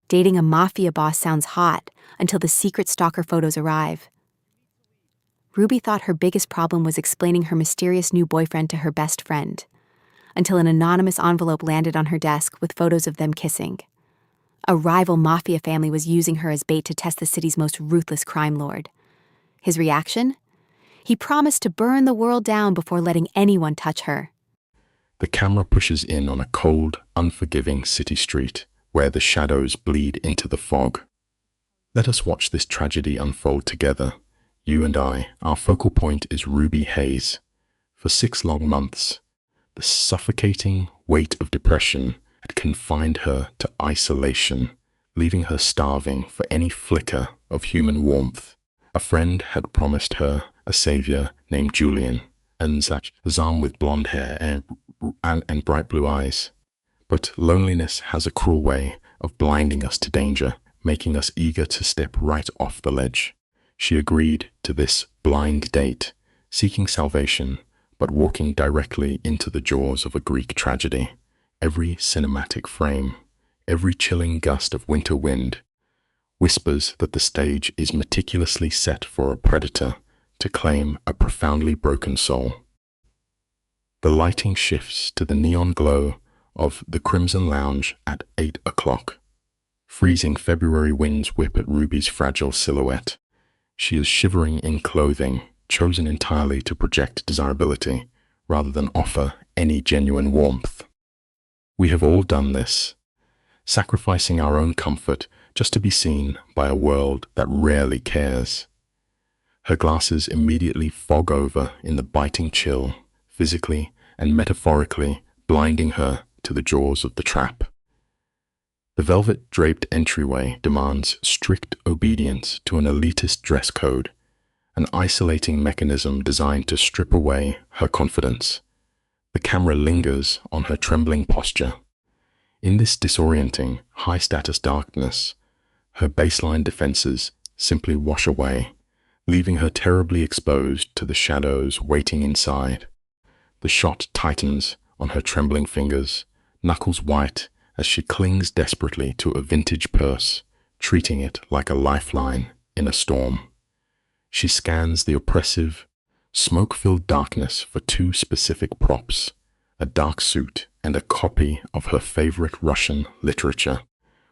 Dating a mafia boss sounds hot until the secret stalker photos arrive. Ruby thought her biggest problem was explaining her mysterious new boyfriend to her best friend, until an anonymous envelope landed on her desk with photos of them kissing. A rival mafia family was using her as bait to test the city's most ruthless crime lord. His reaction? He promised to burn the world down before letting anyone touch her. The camera pushes in on a cold, unforgiving city street where the shadows bleed into the fog. Let us watch this tragedy unfold together. You and I, our focal point is Ruby Hayes. For 6 long months, the suffocating weight of depression had confined her to isolation, leaving her starving for any flicker of human warmth. A friend had promised her a savior named Julian, and Zam with blonde hair and bright blue eyes. But loneliness has a cruel way of blinding us to danger, making us eager to step right off the ledge. She agreed to this blind date, seeking salvation, but walking directly into the jaws of a Greek tragedy. Every cinematic frame, every chilling gust of winter wind, whispers that the stage is meticulously set for a predator to claim a profoundly broken soul. The lighting shifts to the neon glow of the Crimson Lounge at 8 o'clock. Freezing February winds whip at Ruby's fragile silhouette. She is shivering in clothing chosen entirely to project desirability rather than offer any genuine warmth. We have all done this, sacrificing our own comfort just to be seen by a world that rarely cares. Her glasses immediately fog over in the biting chill, physically and metaphorically blinding her to the jaws of the trap. The velvet-draped entryway demands strict obedience to an elitist dress code, an isolating mechanism designed to strip away her confidence. The camera lingers on her trembling posture. In this disorienting, high-status darkness, her baseline defenses simply wash away, leaving her terribly exposed to the shadows waiting inside. The shot tightens on her trembling fingers, knuckles white as she clings desperately to a vintage purse, treating it like a lifeline in a storm. She scans the oppressive, smoke-filled darkness for 2 specific props, a dark suit and a copy of her favorite Russian literature,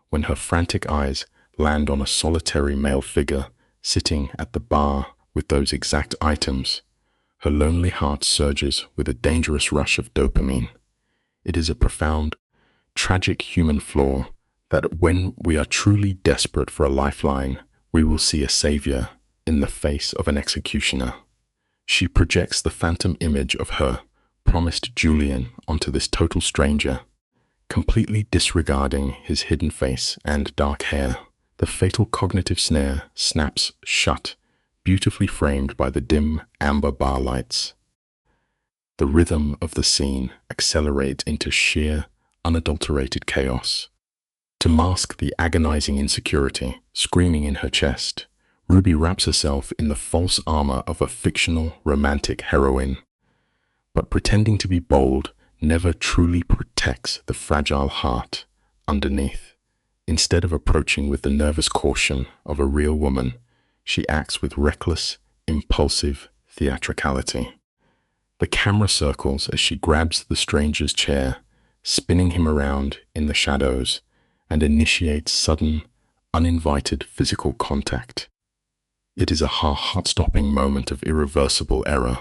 when her frantic eyes land on a solitary male figure sitting at the bar with those exact items. Her lonely heart surges with a dangerous rush of dopamine. It is a profound, tragic human flaw that when we are truly desperate for a lifeline, we will see a savior in the face of an executioner. She projects the phantom image of her promised Julian onto this total stranger, completely disregarding his hidden face and dark hair. The fatal cognitive snare snaps shut, beautifully framed by the dim amber bar lights. The rhythm of the scene accelerates into sheer, unadulterated chaos. To mask the agonizing insecurity screaming in her chest, Ruby wraps herself in the false armor of a fictional romantic heroine. But pretending to be bold never truly protects the fragile heart underneath. Instead of approaching with the nervous caution of a real woman, she acts with reckless, impulsive theatricality. The camera circles as she grabs the stranger's chair, spinning him around in the shadows, and initiates sudden, uninvited physical contact. It is a heart-stopping moment of irreversible error.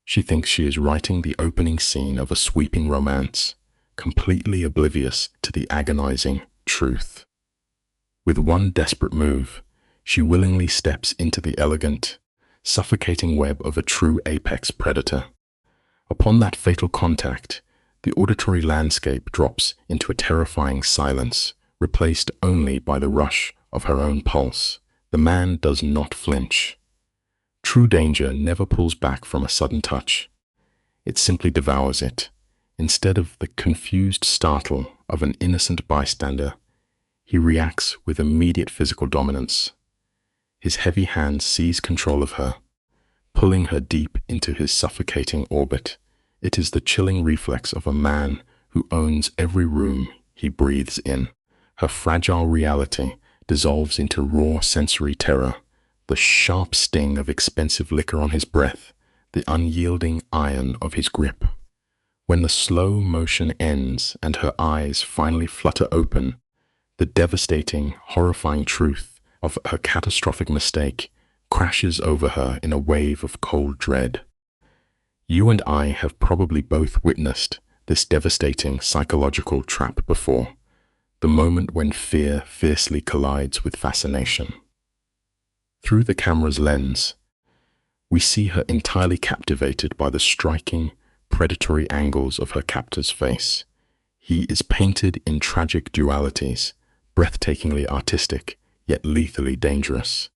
She thinks she is writing the opening scene of a sweeping romance, completely oblivious to the agonizing truth. With one desperate move, she willingly steps into the elegant, suffocating web of a true apex predator. Upon that fatal contact, the auditory landscape drops into a terrifying silence, replaced only by the rush of her own pulse. The man does not flinch. True danger never pulls back from a sudden touch. It simply devours it. Instead of the confused startle of an innocent bystander, he reacts with immediate physical dominance. His heavy hand seize control of her, pulling her deep into his suffocating orbit. It is the chilling reflex of a man who owns every room he breathes in, Her fragile reality dissolves into raw sensory terror, the sharp sting of expensive liquor on his breath, the unyielding iron of his grip. When the slow motion ends and her eyes finally flutter open, the devastating, horrifying truth of her catastrophic mistake crashes over her in a wave of cold dread. You and I have probably both witnessed this devastating psychological trap before, the moment when fear fiercely collides with fascination. Through the camera's lens, we see her entirely captivated by the striking, predatory angles of her captor's face. He is painted in tragic dualities, breathtakingly artistic, yet lethally dangerous.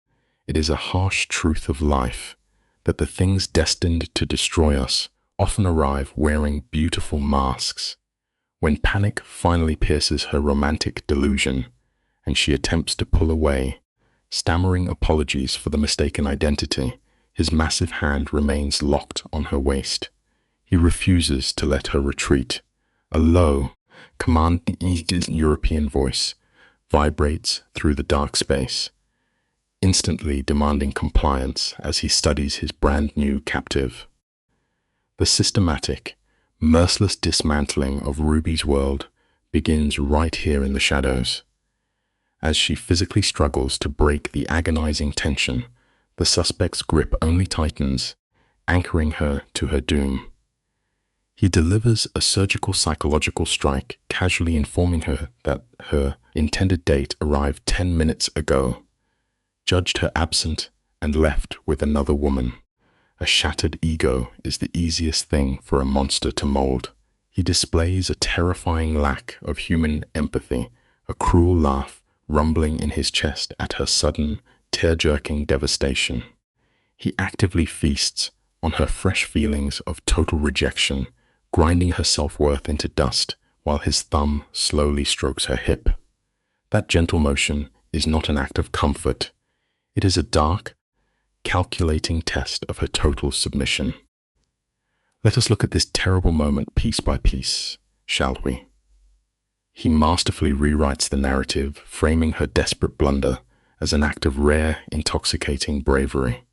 It is a harsh truth of life that the things destined to destroy us often arrive wearing beautiful masks. When panic finally pierces her romantic delusion and she attempts to pull away, stammering apologies for the mistaken identity, his massive hand remains locked on her waist. He refuses to let her retreat. A low, commanding European voice vibrates through the dark space, instantly demanding compliance as he studies his brand-new captive. The systematic, merciless dismantling of Ruby's world begins right here in the shadows. As she physically struggles to break the agonizing tension, the suspect's grip only tightens, anchoring her to her doom. He delivers a surgical psychological strike, casually informing her that her intended date arrived 10 minutes ago, judged her absent, and left with another woman. A shattered ego is the easiest thing for a monster to mold. He displays a terrifying lack of human empathy, a cruel laugh rumbling in his chest at her sudden, tear-jerking devastation. He actively feasts on her fresh feelings of total rejection, grinding her self-worth into dust while his thumb slowly strokes her hip. That gentle motion is not an act of comfort. It is a dark, calculating test of her total submission. Let us look at this terrible moment piece by piece, shall we? He masterfully rewrites the narrative, framing her desperate blunder as an act of rare, intoxicating bravery.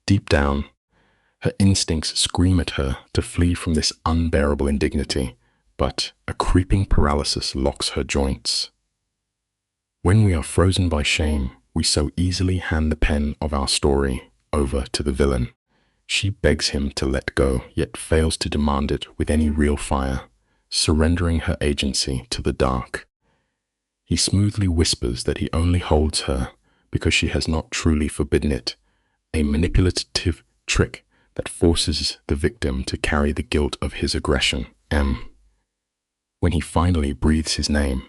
Deep down, her instincts scream at her to flee from this unbearable indignity, but a creeping paralysis locks her joints. When we are frozen by shame, we so easily hand the pen of our story over to the villain. She begs him to let go, yet fails to demand it with any real fire, surrendering her agency to the dark. He smoothly whispers that he only holds her because she has not truly forbidden it, a manipulative trick that forces the victim to carry the guilt of his aggression. When he finally breathes his name,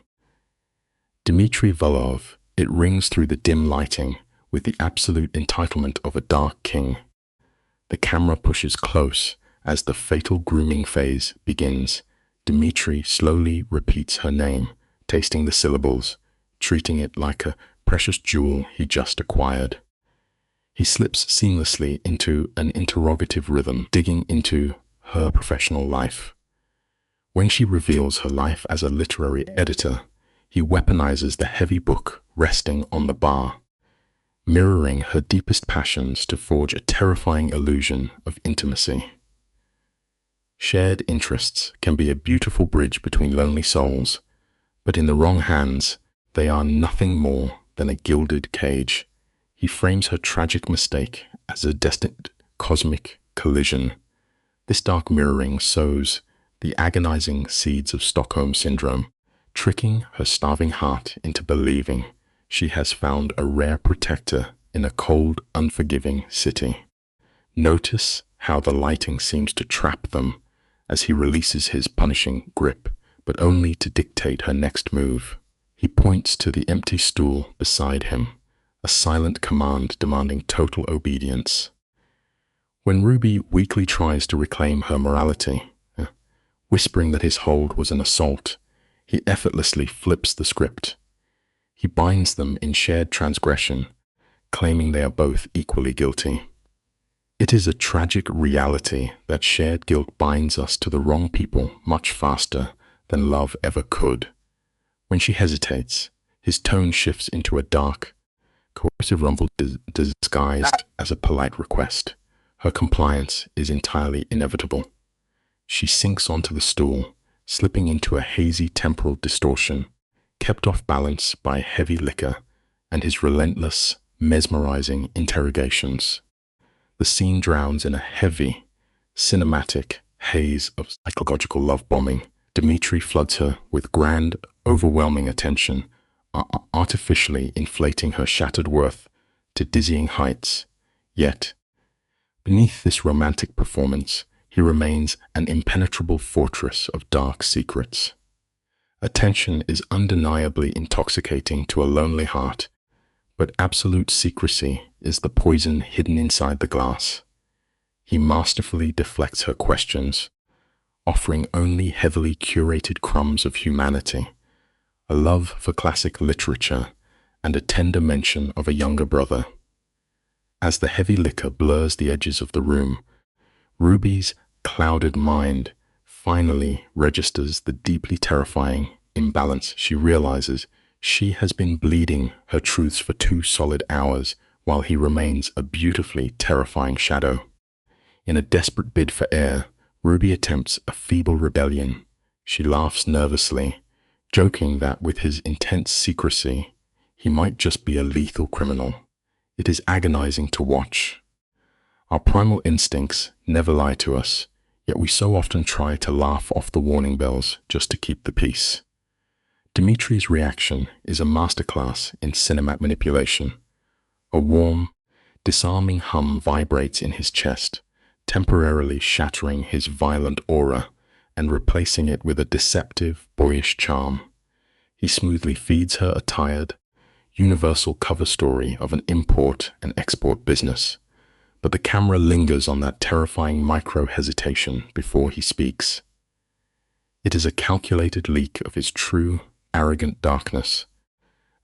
Dmitry Volov, it rings through the dim lighting with the absolute entitlement of a dark king. The camera pushes close as the fatal grooming phase begins. Dmitry slowly repeats her name, tasting the syllables, treating it like a precious jewel he just acquired. He slips seamlessly into an interrogative rhythm, digging into her professional life. When she reveals her life as a literary editor, he weaponizes the heavy book resting on the bar, mirroring her deepest passions to forge a terrifying illusion of intimacy. Shared interests can be a beautiful bridge between lonely souls, but in the wrong hands, they are nothing more than a gilded cage. He frames her tragic mistake as a destined cosmic collision. This dark mirroring sows the agonizing seeds of Stockholm Syndrome, tricking her starving heart into believing she has found a rare protector in a cold, unforgiving city. Notice how the lighting seems to trap them as he releases his punishing grip, but only to dictate her next move. He points to the empty stool beside him, a silent command demanding total obedience. When Ruby weakly tries to reclaim her morality, whispering that his hold was an assault, he effortlessly flips the script. He binds them in shared transgression, claiming they are both equally guilty. It is a tragic reality that shared guilt binds us to the wrong people much faster than love ever could. When she hesitates, his tone shifts into a dark, coercive rumble disguised as a polite request. Her compliance is entirely inevitable. She sinks onto the stool, slipping into a hazy temporal distortion, kept off balance by heavy liquor and his relentless, mesmerizing interrogations. The scene drowns in a heavy, cinematic haze of psychological love bombing. Dmitri floods her with grand, overwhelming attention, artificially inflating her shattered worth to dizzying heights. Yet, beneath this romantic performance, he remains an impenetrable fortress of dark secrets. Attention is undeniably intoxicating to a lonely heart, but absolute secrecy is the poison hidden inside the glass. He masterfully deflects her questions, offering only heavily curated crumbs of humanity, a love for classic literature, and a tender mention of a younger brother. As the heavy liquor blurs the edges of the room, Ruby's clouded mind finally registers the deeply terrifying imbalance. She realizes she has been bleeding her truths for 2 solid hours while he remains a beautifully terrifying shadow. In a desperate bid for air, Ruby attempts a feeble rebellion. She laughs nervously, joking that with his intense secrecy, he might just be a lethal criminal. It is agonizing to watch. Our primal instincts never lie to us, yet we so often try to laugh off the warning bells just to keep the peace. Dmitri's reaction is a masterclass in cinematic manipulation. A warm, disarming hum vibrates in his chest, temporarily shattering his violent aura and replacing it with a deceptive, boyish charm. He smoothly feeds her a tired, universal cover story of an import and export business, but the camera lingers on that terrifying micro-hesitation before he speaks. It is a calculated leak of his true, arrogant darkness,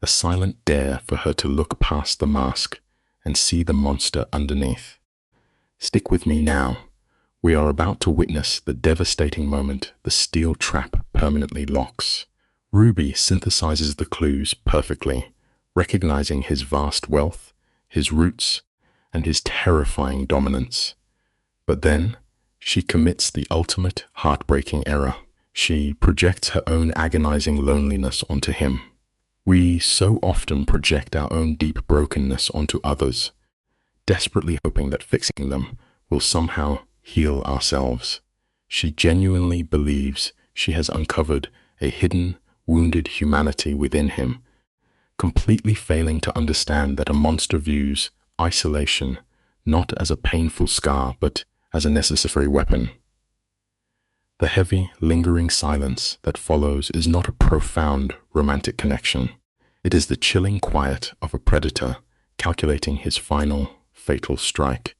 a silent dare for her to look past the mask and see the monster underneath. Stick with me now. We are about to witness the devastating moment the steel trap permanently locks. Ruby synthesizes the clues perfectly, recognizing his vast wealth, his roots, and his terrifying dominance. But then, she commits the ultimate heartbreaking error. She projects her own agonizing loneliness onto him. We so often project our own deep brokenness onto others, desperately hoping that fixing them will somehow heal ourselves. She genuinely believes she has uncovered a hidden, wounded humanity within him, completely failing to understand that a monster views isolation not as a painful scar, but as a necessary weapon. The heavy, lingering silence that follows is not a profound romantic connection. It is the chilling quiet of a predator calculating his final, fatal strike.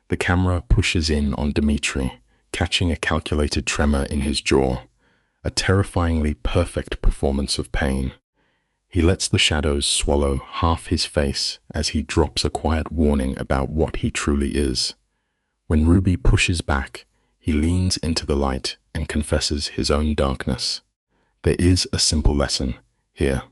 The camera pushes in on Dmitri, catching a calculated tremor in his jaw, a terrifyingly perfect performance of pain. He lets the shadows swallow half his face as he drops a quiet warning about what he truly is. When Ruby pushes back, he leans into the light and confesses his own darkness. There is a simple lesson here.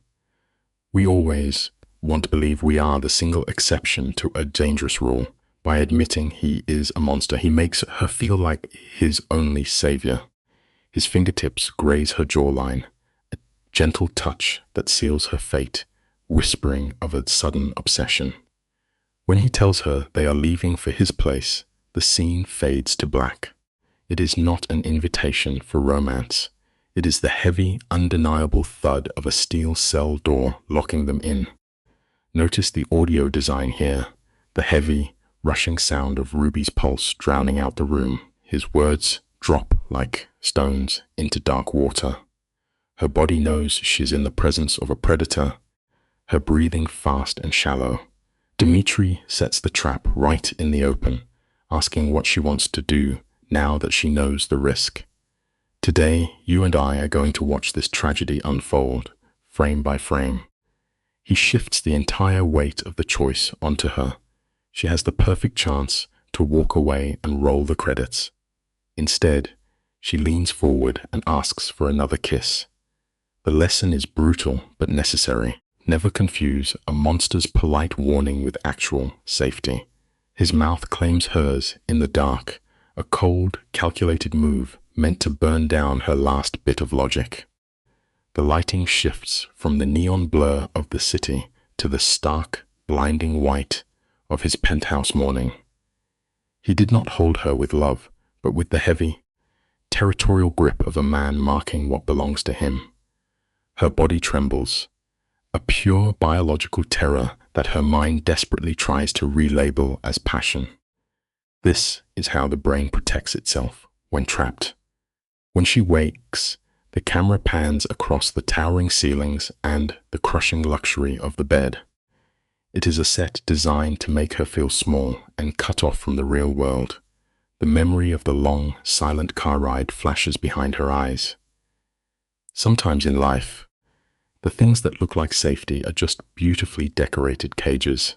We always want to believe we are the single exception to a dangerous rule. By admitting he is a monster, he makes her feel like his only savior. His fingertips graze her jawline, a gentle touch that seals her fate, whispering of a sudden obsession. When he tells her they are leaving for his place, the scene fades to black. It is not an invitation for romance. It is the heavy, undeniable thud of a steel cell door locking them in. Notice the audio design here, the heavy, rushing sound of Ruby's pulse drowning out the room. His words drop like stones into dark water. Her body knows she's in the presence of a predator, her breathing fast and shallow. Dmitri sets the trap right in the open, asking what she wants to do now that she knows the risk. Today, you and I are going to watch this tragedy unfold, frame by frame. He shifts the entire weight of the choice onto her. She has the perfect chance to walk away and roll the credits. Instead, she leans forward and asks for another kiss. The lesson is brutal but necessary. Never confuse a monster's polite warning with actual safety. His mouth claims hers in the dark, a cold, calculated move meant to burn down her last bit of logic. The lighting shifts from the neon blur of the city to the stark, blinding white of his penthouse morning. He did not hold her with love, but with the heavy, territorial grip of a man marking what belongs to him. Her body trembles, a pure biological terror that her mind desperately tries to relabel as passion. This is how the brain protects itself when trapped. When she wakes, the camera pans across the towering ceilings and the crushing luxury of the bed. It is a set designed to make her feel small and cut off from the real world. The memory of the long, silent car ride flashes behind her eyes. Sometimes in life, the things that look like safety are just beautifully decorated cages.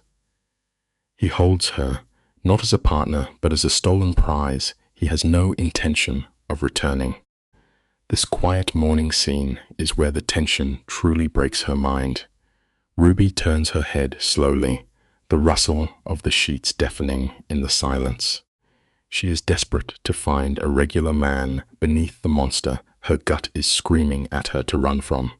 He holds her, not as a partner, but as a stolen prize he has no intention of returning. This quiet morning scene is where the tension truly breaks her mind. Ruby turns her head slowly, the rustle of the sheets deafening in the silence. She is desperate to find a regular man beneath the monster her gut is screaming at her to run from.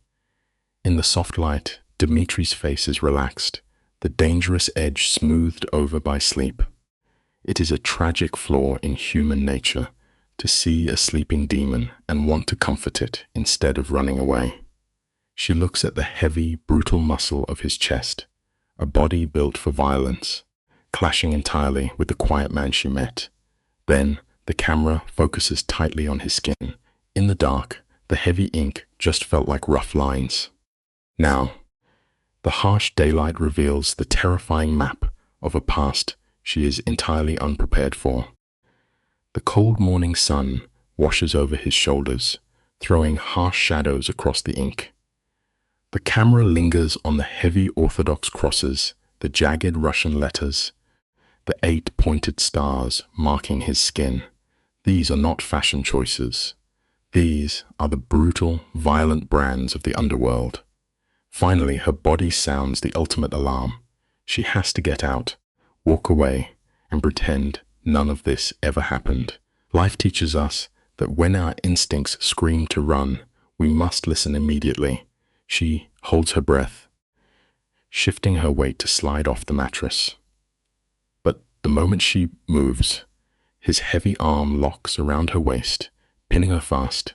In the soft light, Dimitri's face is relaxed, the dangerous edge smoothed over by sleep. It is a tragic flaw in human nature to see a sleeping demon and want to comfort it instead of running away. She looks at the heavy, brutal muscle of his chest, a body built for violence, clashing entirely with the quiet man she met. Then, the camera focuses tightly on his skin. In the dark, the heavy ink just felt like rough lines. Now, the harsh daylight reveals the terrifying map of a past she is entirely unprepared for. The cold morning sun washes over his shoulders, throwing harsh shadows across the ink. The camera lingers on the heavy Orthodox crosses, the jagged Russian letters, the 8 pointed stars marking his skin. These are not fashion choices. These are the brutal, violent brands of the underworld. Finally, her body sounds the ultimate alarm. She has to get out, walk away, and pretend none of this ever happened. Life teaches us that when our instincts scream to run, we must listen immediately. She holds her breath, shifting her weight to slide off the mattress. But the moment she moves, his heavy arm locks around her waist, pinning her fast.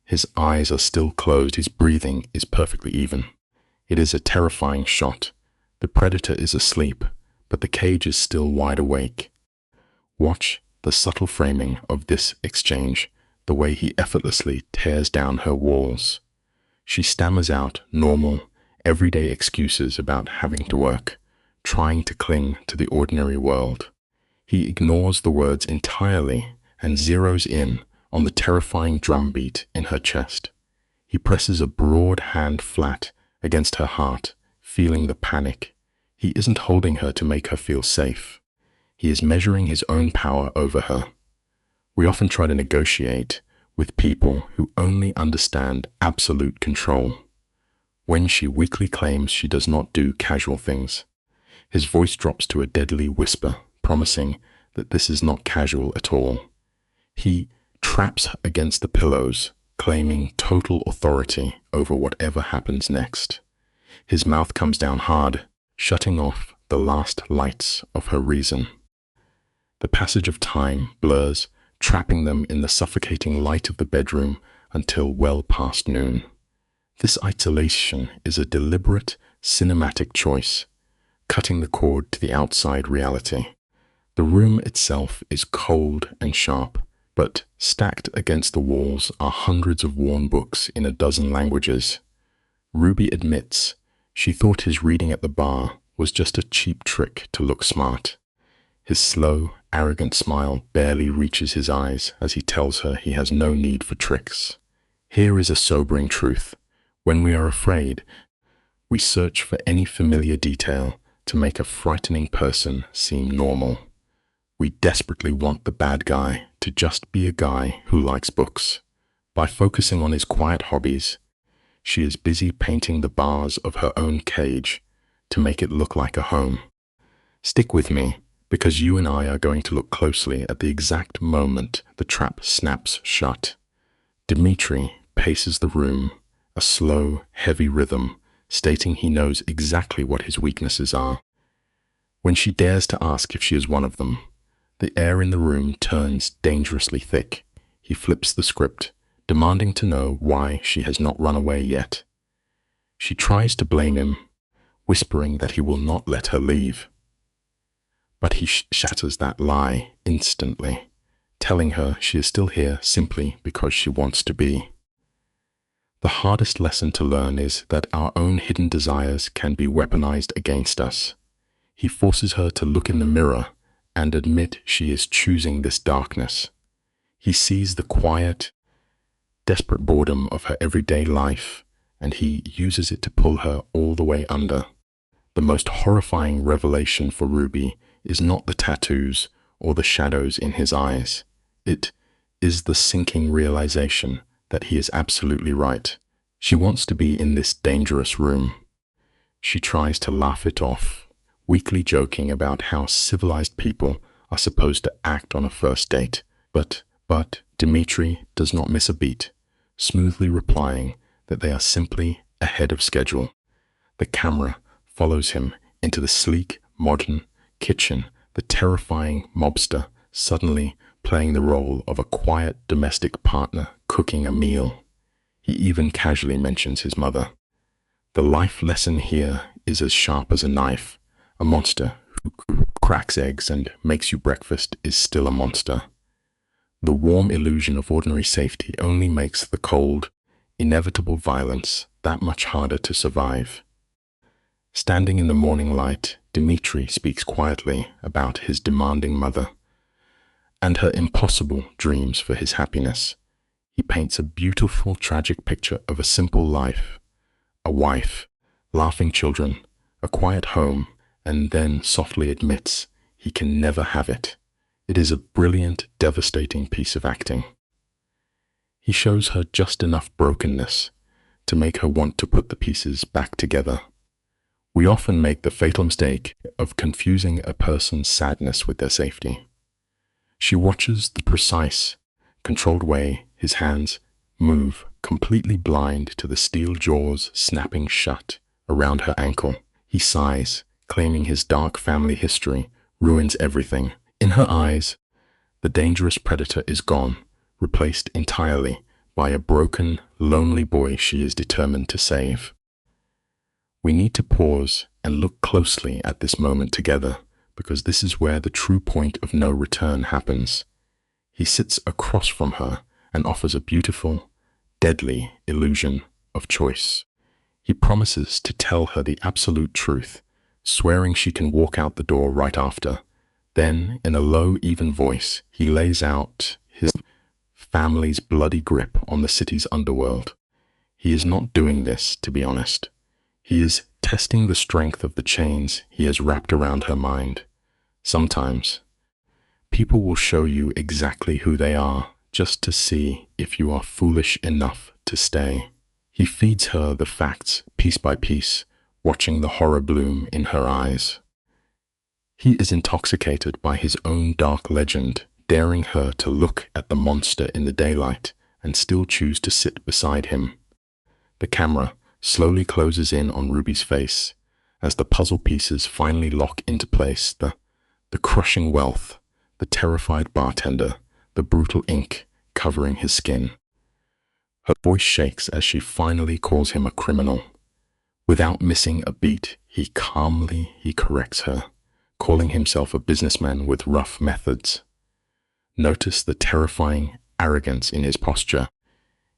His eyes are still closed, his breathing is perfectly even. It is a terrifying shot. The predator is asleep, but the cage is still wide awake. Watch the subtle framing of this exchange, the way he effortlessly tears down her walls. She stammers out normal, everyday excuses about having to work, trying to cling to the ordinary world. He ignores the words entirely and zeroes in on the terrifying drumbeat in her chest. He presses a broad hand flat against her heart, feeling the panic. He isn't holding her to make her feel safe. He is measuring his own power over her. We often try to negotiate with people who only understand absolute control. When she weakly claims she does not do casual things, his voice drops to a deadly whisper, promising that this is not casual at all. He traps her against the pillows, claiming total authority over whatever happens next. His mouth comes down hard, shutting off the last lights of her reason. The passage of time blurs, trapping them in the suffocating light of the bedroom until well past noon. This isolation is a deliberate, cinematic choice, cutting the cord to the outside reality. The room itself is cold and sharp, but stacked against the walls are hundreds of worn books in a dozen languages. Ruby admits she thought his reading at the bar was just a cheap trick to look smart. His slow, arrogant smile barely reaches his eyes as he tells her he has no need for tricks. Here is a sobering truth. When we are afraid, we search for any familiar detail to make a frightening person seem normal. We desperately want the bad guy to just be a guy who likes books. By focusing on his quiet hobbies, She is busy painting the bars of her own cage to make it look like a home. Stick with me, because you and I are going to look closely at the exact moment the trap snaps shut. Dmitri paces the room, a slow, heavy rhythm, stating he knows exactly what his weaknesses are. When she dares to ask if she is one of them, the air in the room turns dangerously thick. He flips the script, demanding to know why she has not run away yet. She tries to blame him, whispering that he will not let her leave. But he shatters that lie instantly, telling her she is still here simply because she wants to be. The hardest lesson to learn is that our own hidden desires can be weaponized against us. He forces her to look in the mirror and admit she is choosing this darkness. He sees the quiet, desperate boredom of her everyday life, and he uses it to pull her all the way under. The most horrifying revelation for Ruby is not the tattoos or the shadows in his eyes. It is the sinking realization that he is absolutely right. She wants to be in this dangerous room. She tries to laugh it off, weakly joking about how civilized people are supposed to act on a first date. But Dmitri does not miss a beat, smoothly replying that they are simply ahead of schedule. The camera follows him into the sleek, modern kitchen, the terrifying mobster suddenly playing the role of a quiet domestic partner cooking a meal. He even casually mentions his mother. The life lesson here is as sharp as a knife. A monster who cracks eggs and makes you breakfast is still a monster. The warm illusion of ordinary safety only makes the cold, inevitable violence that much harder to survive. Standing in the morning light, Dmitri speaks quietly about his demanding mother and her impossible dreams for his happiness. He paints a beautiful, tragic picture of a simple life, a wife, laughing children, a quiet home, and then softly admits he can never have it. It is a brilliant, devastating piece of acting. He shows her just enough brokenness to make her want to put the pieces back together. We often make the fatal mistake of confusing a person's sadness with their safety. She watches the precise, controlled way his hands move, completely blind to the steel jaws snapping shut around her ankle. He sighs, claiming his dark family history ruins everything. In her eyes, the dangerous predator is gone, replaced entirely by a broken, lonely boy she is determined to save. We need to pause and look closely at this moment together, because this is where the true point of no return happens. He sits across from her and offers a beautiful, deadly illusion of choice. He promises to tell her the absolute truth, swearing she can walk out the door right after. Then, in a low, even voice, he lays out his family's bloody grip on the city's underworld. He is not doing this, to be honest. He is testing the strength of the chains he has wrapped around her mind. Sometimes, people will show you exactly who they are just to see if you are foolish enough to stay. He feeds her the facts piece by piece, watching the horror bloom in her eyes. He is intoxicated by his own dark legend, daring her to look at the monster in the daylight and still choose to sit beside him. The camera slowly closes in on Ruby's face as the puzzle pieces finally lock into place. The crushing wealth, the terrified bartender, the brutal ink covering his skin. Her voice shakes as she finally calls him a criminal. Without missing a beat, he calmly corrects her, calling himself a businessman with rough methods. Notice the terrifying arrogance in his posture.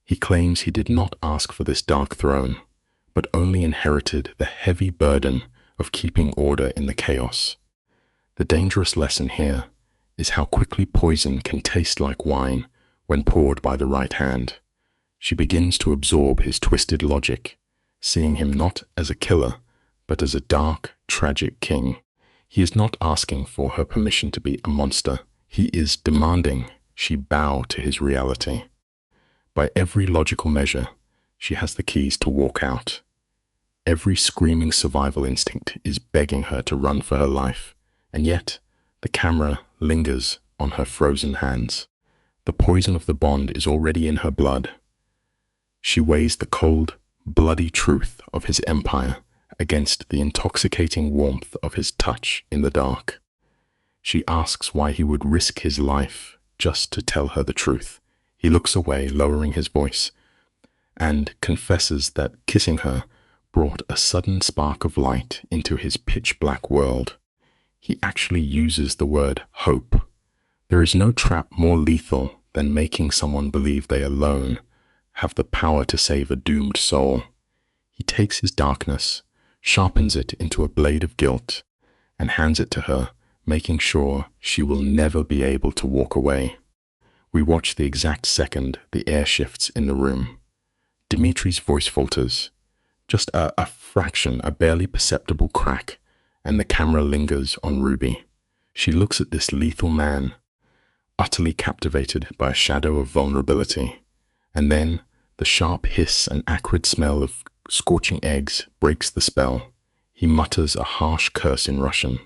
He claims he did not ask for this dark throne, but only inherited the heavy burden of keeping order in the chaos. The dangerous lesson here is how quickly poison can taste like wine when poured by the right hand. She begins to absorb his twisted logic, seeing him not as a killer, but as a dark, tragic king. He is not asking for her permission to be a monster. He is demanding she bow to his reality. By every logical measure, She has the keys to walk out. Every screaming survival instinct is begging her to run for her life, and yet the camera lingers on her frozen hands. The poison of the bond is already in her blood. She weighs the cold, bloody truth of his empire against the intoxicating warmth of his touch in the dark. She asks why he would risk his life just to tell her the truth. He looks away, lowering his voice, and confesses that kissing her brought a sudden spark of light into his pitch-black world. He actually uses the word hope. There is no trap more lethal than making someone believe they alone have the power to save a doomed soul. He takes his darkness, sharpens it into a blade of guilt, and hands it to her, making sure she will never be able to walk away. We watch the exact second the air shifts in the room. Dimitri's voice falters. Just a fraction, a barely perceptible crack, and the camera lingers on Ruby. She looks at this lethal man, utterly captivated by a shadow of vulnerability. And then the sharp hiss and acrid smell of scorching eggs breaks the spell. He mutters a harsh curse in Russian.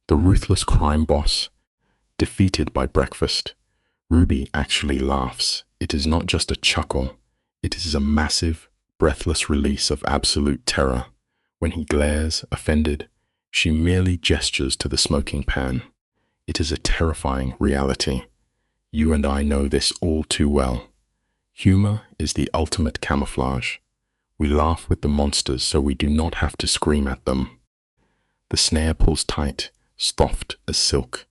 The ruthless crime boss, defeated by breakfast. Ruby actually laughs. It is not just a chuckle. It is a massive, breathless release of absolute terror. When he glares, offended, she merely gestures to the smoking pan. It is a terrifying reality. You and I know this all too well. Humor is the ultimate camouflage. We laugh with the monsters so we do not have to scream at them. The snare pulls tight, soft as silk.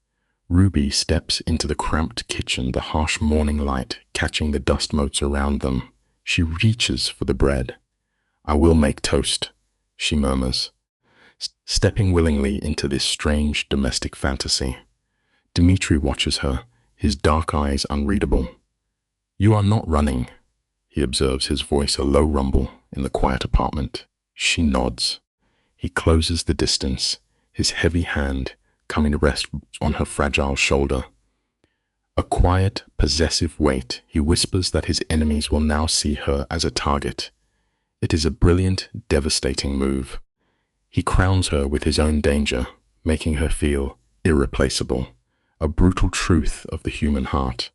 Ruby steps into the cramped kitchen, the harsh morning light catching the dust motes around them. She reaches for the bread. "I will make toast," she murmurs, stepping willingly into this strange domestic fantasy. Dimitri watches her, his dark eyes unreadable. "You are not running," he observes, his voice a low rumble in the quiet apartment. She nods. He closes the distance, his heavy hand coming to rest on her fragile shoulder. A quiet, possessive weight, he whispers that his enemies will now see her as a target. It is a brilliant, devastating move. He crowns her with his own danger, making her feel irreplaceable. A brutal truth of the human heart.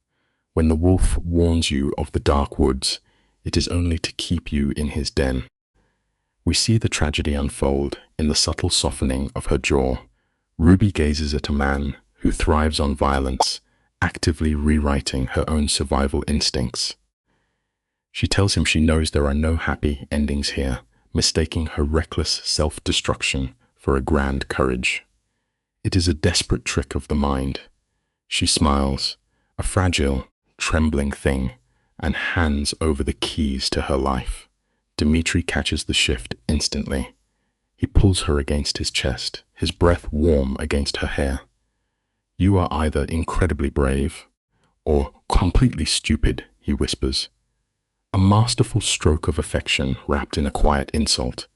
When the wolf warns you of the dark woods, it is only to keep you in his den. We see the tragedy unfold in the subtle softening of her jaw. Ruby gazes at a man who thrives on violence, actively rewriting her own survival instincts. She tells him she knows there are no happy endings here, mistaking her reckless self-destruction for a grand courage. It is a desperate trick of the mind. She smiles, a fragile, trembling thing, and hands over the keys to her life. Dimitri catches the shift instantly. He pulls her against his chest, his breath warm against her hair. "You are either incredibly brave or completely stupid," he whispers. A masterful stroke of affection wrapped in a quiet insult.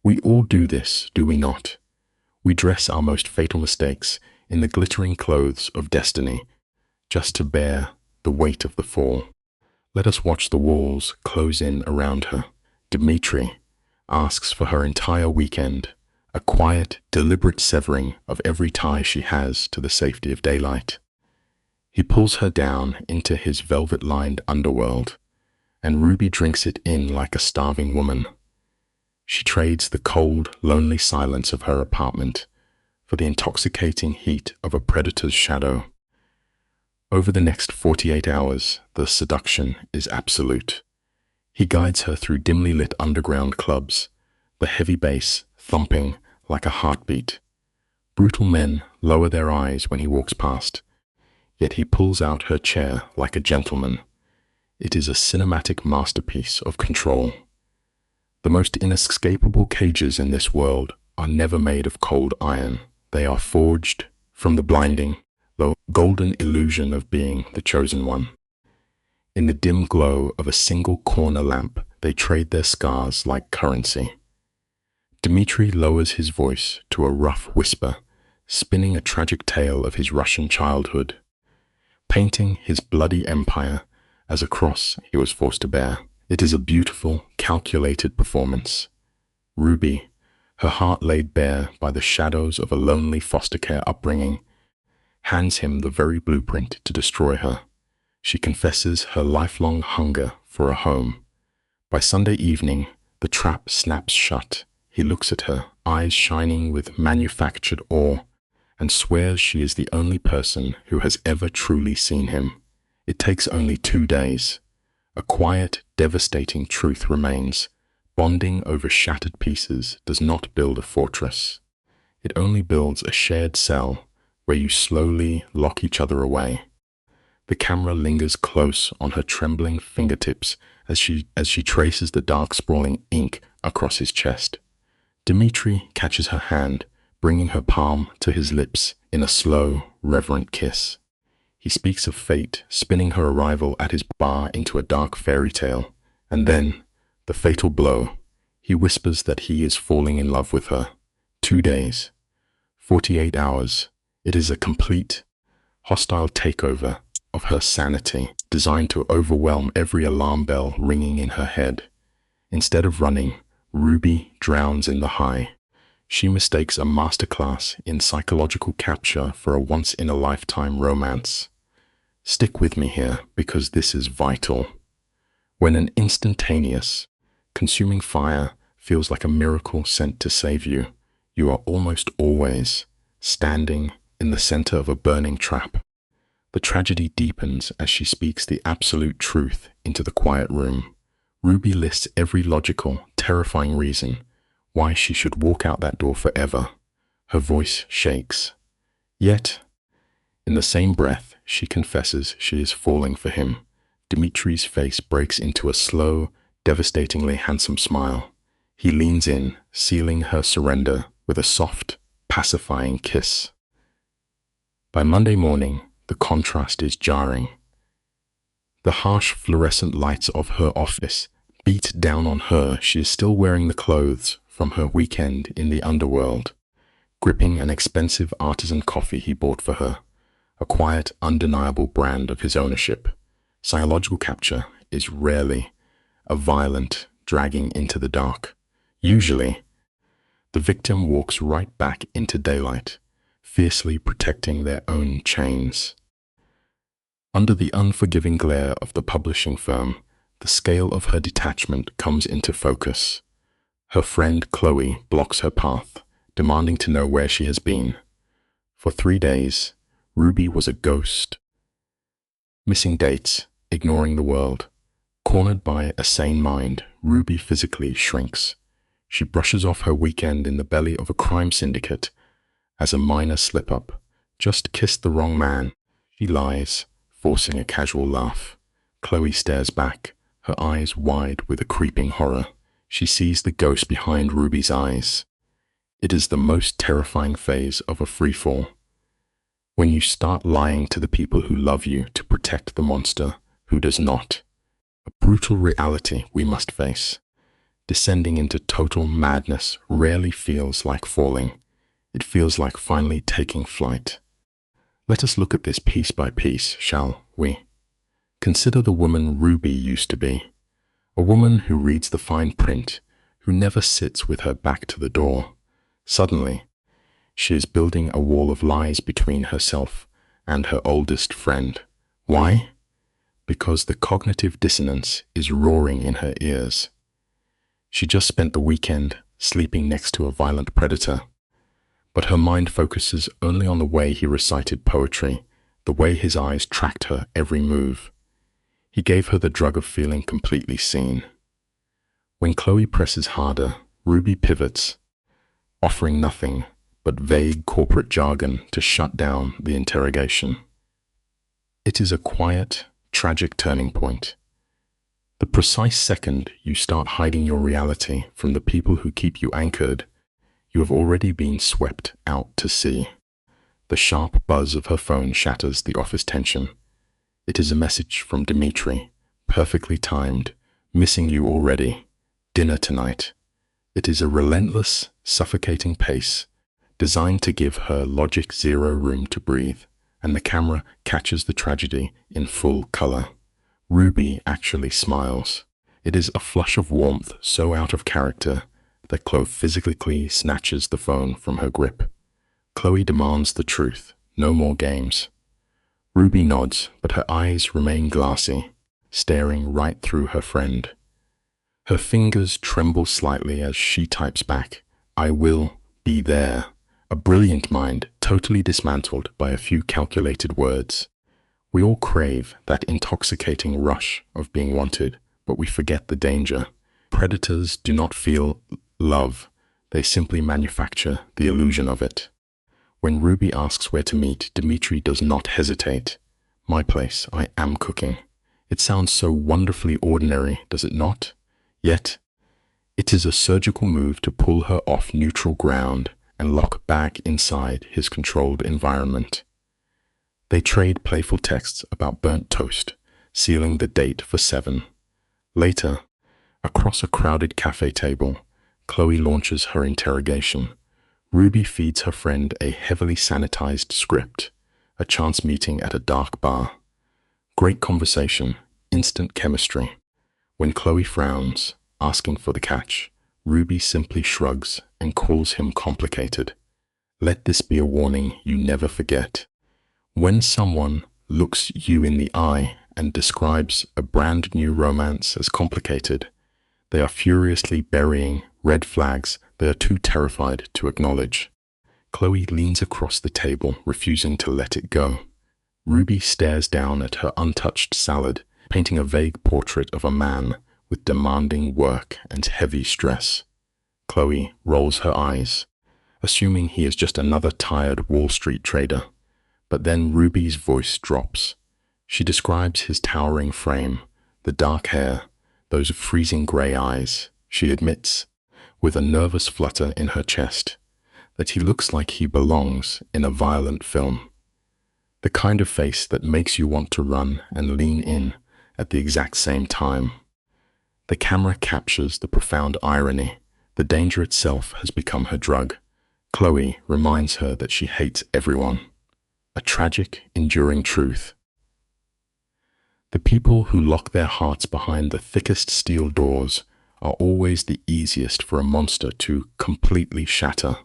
We all do this, do we not? We dress our most fatal mistakes in the glittering clothes of destiny, just to bear the weight of the fall. Let us watch the walls close in around her. Dimitri asks for her entire weekend, a quiet, deliberate severing of every tie she has to the safety of daylight. He pulls her down into his velvet-lined underworld, and Ruby drinks it in like a starving woman. She trades the cold, lonely silence of her apartment for the intoxicating heat of a predator's shadow. Over the next 48 hours, the seduction is absolute. He guides her through dimly lit underground clubs, the heavy bass thumping like a heartbeat. Brutal men lower their eyes when he walks past, yet he pulls out her chair like a gentleman. It is a cinematic masterpiece of control. The most inescapable cages in this world are never made of cold iron. They are forged from the blinding, though golden illusion of being the chosen one. In the dim glow of a single corner lamp, they trade their scars like currency. Dimitri lowers his voice to a rough whisper, spinning a tragic tale of his Russian childhood, painting his bloody empire as a cross he was forced to bear. It is a beautiful, calculated performance. Ruby, her heart laid bare by the shadows of a lonely foster care upbringing, hands him the very blueprint to destroy her. She confesses her lifelong hunger for a home. By Sunday evening, the trap snaps shut. He looks at her, eyes shining with manufactured awe, and swears she is the only person who has ever truly seen him. It takes only 2 days. A quiet, devastating truth remains. Bonding over shattered pieces does not build a fortress. It only builds a shared cell where you slowly lock each other away. The camera lingers close on her trembling fingertips as she traces the dark sprawling ink across his chest. Dmitri catches her hand, bringing her palm to his lips in a slow, reverent kiss. He speaks of fate spinning her arrival at his bar into a dark fairy tale, and then, the fatal blow, he whispers that he is falling in love with her. 2 days, 48 hours. It is a complete, hostile takeover of her sanity, designed to overwhelm every alarm bell ringing in her head. Instead of running, Ruby drowns in the high. She mistakes a masterclass in psychological capture for a once-in-a-lifetime romance. Stick with me here, because this is vital. When an instantaneous, consuming fire feels like a miracle sent to save you, you are almost always standing in the center of a burning trap. The tragedy deepens as she speaks the absolute truth into the quiet room. Ruby lists every logical, terrifying reason why she should walk out that door forever. Her voice shakes. Yet, in the same breath, she confesses she is falling for him. Dmitri's face breaks into a slow, devastatingly handsome smile. He leans in, sealing her surrender with a soft, pacifying kiss. By Monday morning, the contrast is jarring. The harsh fluorescent lights of her office beat down on her. She is still wearing the clothes from her weekend in the underworld, gripping an expensive artisan coffee he bought for her, a quiet, undeniable brand of his ownership. Psychological capture is rarely a violent dragging into the dark. Usually, the victim walks right back into daylight, fiercely protecting their own chains. Under the unforgiving glare of the publishing firm, the scale of her detachment comes into focus. Her friend Chloe blocks her path, demanding to know where she has been. For 3 days, Ruby was a ghost, missing dates, ignoring the world. Cornered by a sane mind, Ruby physically shrinks. She brushes off her weekend in the belly of a crime syndicate as a minor slip-up. Just kissed the wrong man. She lies, forcing a casual laugh. Chloe stares back, her eyes wide with a creeping horror. She sees the ghost behind Ruby's eyes. It is the most terrifying phase of a freefall. When you start lying to the people who love you to protect the monster who does not. A brutal reality we must face. Descending into total madness rarely feels like falling. It feels like finally taking flight. Let us look at this piece by piece, shall we? Consider the woman Ruby used to be. A woman who reads the fine print, who never sits with her back to the door. Suddenly, she is building a wall of lies between herself and her oldest friend. Why? Because the cognitive dissonance is roaring in her ears. She just spent the weekend sleeping next to a violent predator, but her mind focuses only on the way he recited poetry, the way his eyes tracked her every move. He gave her the drug of feeling completely seen. When Chloe presses harder, Ruby pivots, offering nothing but vague corporate jargon to shut down the interrogation. It is a quiet, tragic turning point. The precise second you start hiding your reality from the people who keep you anchored, you have already been swept out to sea. The sharp buzz of her phone shatters the office tension. It is a message from Dmitri, perfectly timed, missing you already, dinner tonight. It is a relentless, suffocating pace, designed to give her logic zero room to breathe, and the camera catches the tragedy in full color. Ruby actually smiles. It is a flush of warmth so out of character that Chloe physically snatches the phone from her grip. Chloe demands the truth, no more games. Ruby nods, but her eyes remain glassy, staring right through her friend. Her fingers tremble slightly as she types back, "I will be there." A brilliant mind totally dismantled by a few calculated words. We all crave that intoxicating rush of being wanted, but we forget the danger. Predators do not feel love, they simply manufacture the illusion of it. When Ruby asks where to meet, Dimitri does not hesitate. "My place, I am cooking." It sounds so wonderfully ordinary, does it not? Yet, it is a surgical move to pull her off neutral ground and lock back inside his controlled environment. They trade playful texts about burnt toast, sealing the date for 7. Later, across a crowded cafe table, Chloe launches her interrogation. Ruby feeds her friend a heavily sanitized script, a chance meeting at a dark bar. Great conversation, instant chemistry. When Chloe frowns, asking for the catch, Ruby simply shrugs and calls him complicated. Let this be a warning you never forget. When someone looks you in the eye and describes a brand new romance as complicated, they are furiously burying red flags they are too terrified to acknowledge. Chloe leans across the table, refusing to let it go. Ruby stares down at her untouched salad, painting a vague portrait of a man with demanding work and heavy stress. Chloe rolls her eyes, assuming he is just another tired Wall Street trader. But then Ruby's voice drops. She describes his towering frame, the dark hair, those freezing gray eyes. She admits, with a nervous flutter in her chest, that he looks like he belongs in a violent film. The kind of face that makes you want to run and lean in at the exact same time. The camera captures the profound irony. The danger itself has become her drug. Chloe reminds her that she hates everyone. A tragic, enduring truth. The people who lock their hearts behind the thickest steel doors are always the easiest for a monster to completely shatter.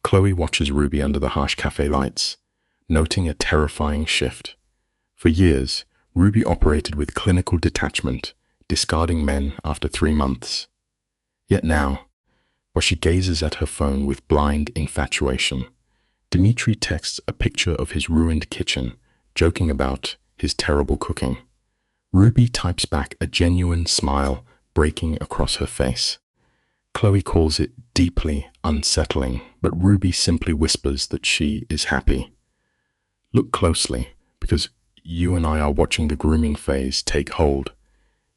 Chloe watches Ruby under the harsh cafe lights, noting a terrifying shift. For years, Ruby operated with clinical detachment, discarding men after 3 months. Yet now, while she gazes at her phone with blind infatuation, Dimitri texts a picture of his ruined kitchen, joking about his terrible cooking. Ruby types back a genuine smile breaking across her face. Chloe calls it deeply unsettling, but Ruby simply whispers that she is happy. Look closely, because you and I are watching the grooming phase take hold.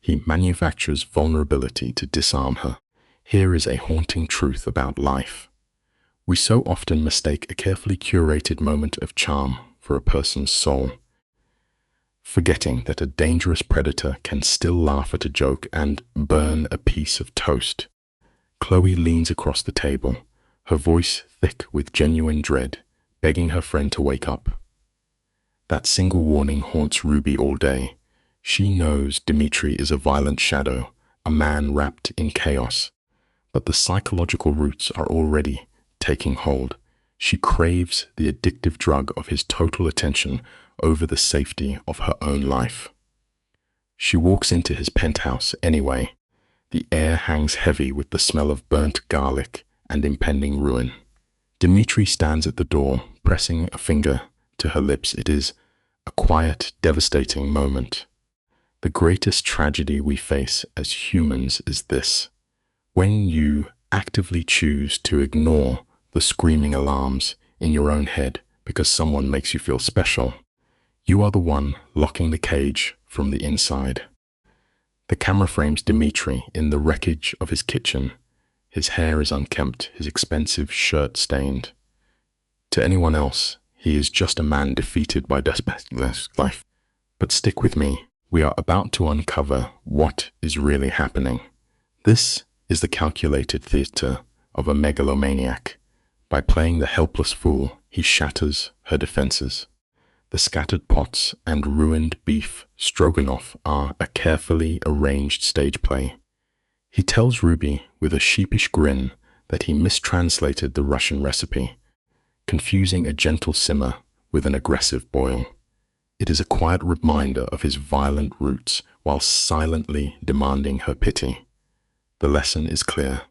He manufactures vulnerability to disarm her. Here is a haunting truth about life. We so often mistake a carefully curated moment of charm for a person's soul, forgetting that a dangerous predator can still laugh at a joke and burn a piece of toast. Chloe leans across the table, her voice thick with genuine dread, begging her friend to wake up. That single warning haunts Ruby all day. She knows Dimitri is a violent shadow, a man wrapped in chaos. But the psychological roots are already taking hold. She craves the addictive drug of his total attention over the safety of her own life. She walks into his penthouse anyway. The air hangs heavy with the smell of burnt garlic and impending ruin. Dimitri stands at the door, pressing a finger to her lips. It is a quiet, devastating moment. The greatest tragedy we face as humans is this: when you actively choose to ignore the screaming alarms in your own head because someone makes you feel special, you are the one locking the cage from the inside. The camera frames Dimitri in the wreckage of his kitchen. His hair is unkempt, his expensive shirt stained. To anyone else, he is just a man defeated by life. But stick with me. We are about to uncover what is really happening. This is the calculated theater of a megalomaniac. By playing the helpless fool, he shatters her defenses. The scattered pots and ruined beef stroganoff are a carefully arranged stage play. He tells Ruby with a sheepish grin that he mistranslated the Russian recipe, confusing a gentle simmer with an aggressive boil. It is a quiet reminder of his violent roots while silently demanding her pity. The lesson is clear.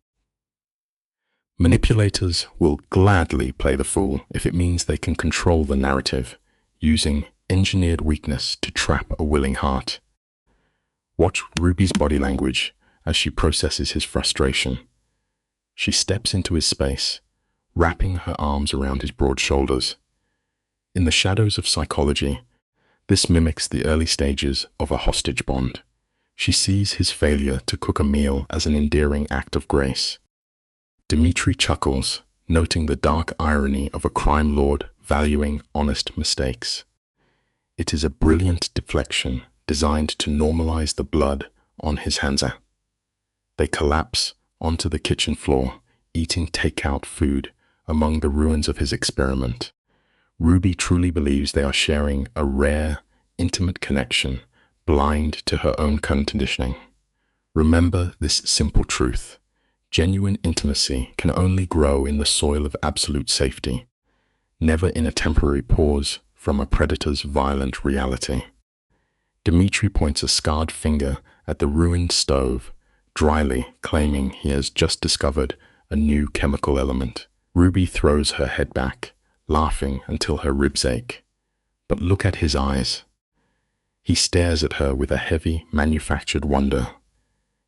Manipulators will gladly play the fool if it means they can control the narrative, using engineered weakness to trap a willing heart. Watch Ruby's body language as she processes his frustration. She steps into his space, wrapping her arms around his broad shoulders. In the shadows of psychology, this mimics the early stages of a hostage bond. She sees his failure to cook a meal as an endearing act of grace. Dmitri chuckles, noting the dark irony of a crime lord valuing honest mistakes. It is a brilliant deflection designed to normalize the blood on his hands. They collapse onto the kitchen floor, eating takeout food among the ruins of his experiment. Ruby truly believes they are sharing a rare, intimate connection, blind to her own conditioning. Remember this simple truth. Genuine intimacy can only grow in the soil of absolute safety, never in a temporary pause from a predator's violent reality. Dmitri points a scarred finger at the ruined stove, dryly claiming he has just discovered a new chemical element. Ruby throws her head back, laughing until her ribs ache. But look at his eyes. He stares at her with a heavy, manufactured wonder.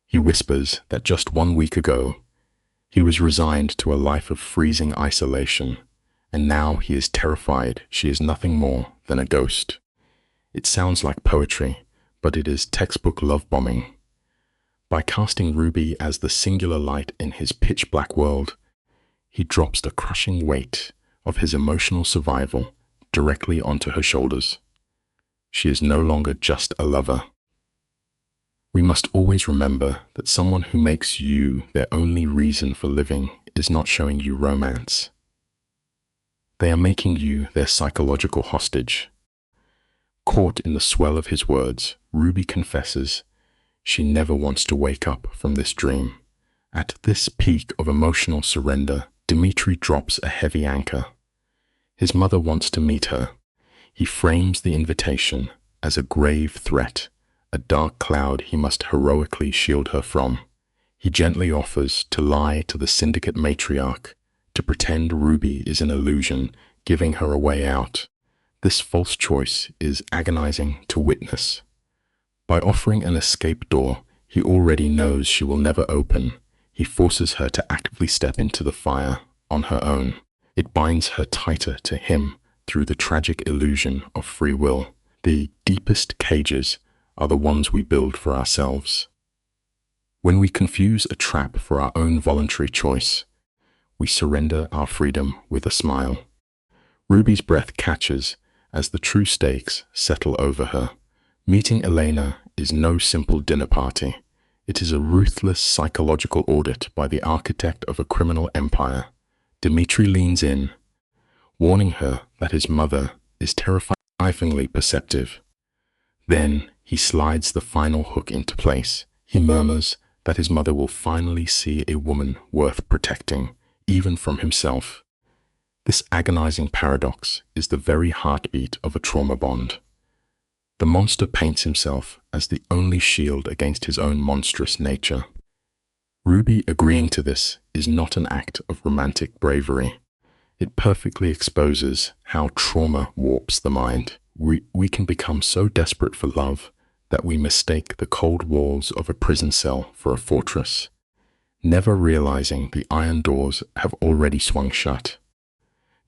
He whispers that just 1 week ago, he was resigned to a life of freezing isolation, and now he is terrified she is nothing more than a ghost. It sounds like poetry, but it is textbook love bombing. By casting Ruby as the singular light in his pitch-black world, he drops the crushing weight of his emotional survival directly onto her shoulders. She is no longer just a lover. We must always remember that someone who makes you their only reason for living is not showing you romance. They are making you their psychological hostage. Caught in the swell of his words, Ruby confesses she never wants to wake up from this dream. At this peak of emotional surrender, Dmitri drops a heavy anchor. His mother wants to meet her. He frames the invitation as a grave threat, a dark cloud he must heroically shield her from. He gently offers to lie to the syndicate matriarch, to pretend Ruby is an illusion, giving her a way out. This false choice is agonizing to witness. By offering an escape door he already knows she will never open, he forces her to actively step into the fire on her own. It binds her tighter to him through the tragic illusion of free will. The deepest cages are the ones we build for ourselves. When we confuse a trap for our own voluntary choice, we surrender our freedom with a smile. Ruby's breath catches as the true stakes settle over her. Meeting Elena is no simple dinner party. It is a ruthless psychological audit by the architect of a criminal empire. Dmitri leans in, warning her that his mother is terrifyingly perceptive. Then he slides the final hook into place. He murmurs that his mother will finally see a woman worth protecting, even from himself. This agonizing paradox is the very heartbeat of a trauma bond. The monster paints himself as the only shield against his own monstrous nature. Ruby agreeing to this is not an act of romantic bravery. It perfectly exposes how trauma warps the mind. We can become so desperate for love that we mistake the cold walls of a prison cell for a fortress, never realizing the iron doors have already swung shut.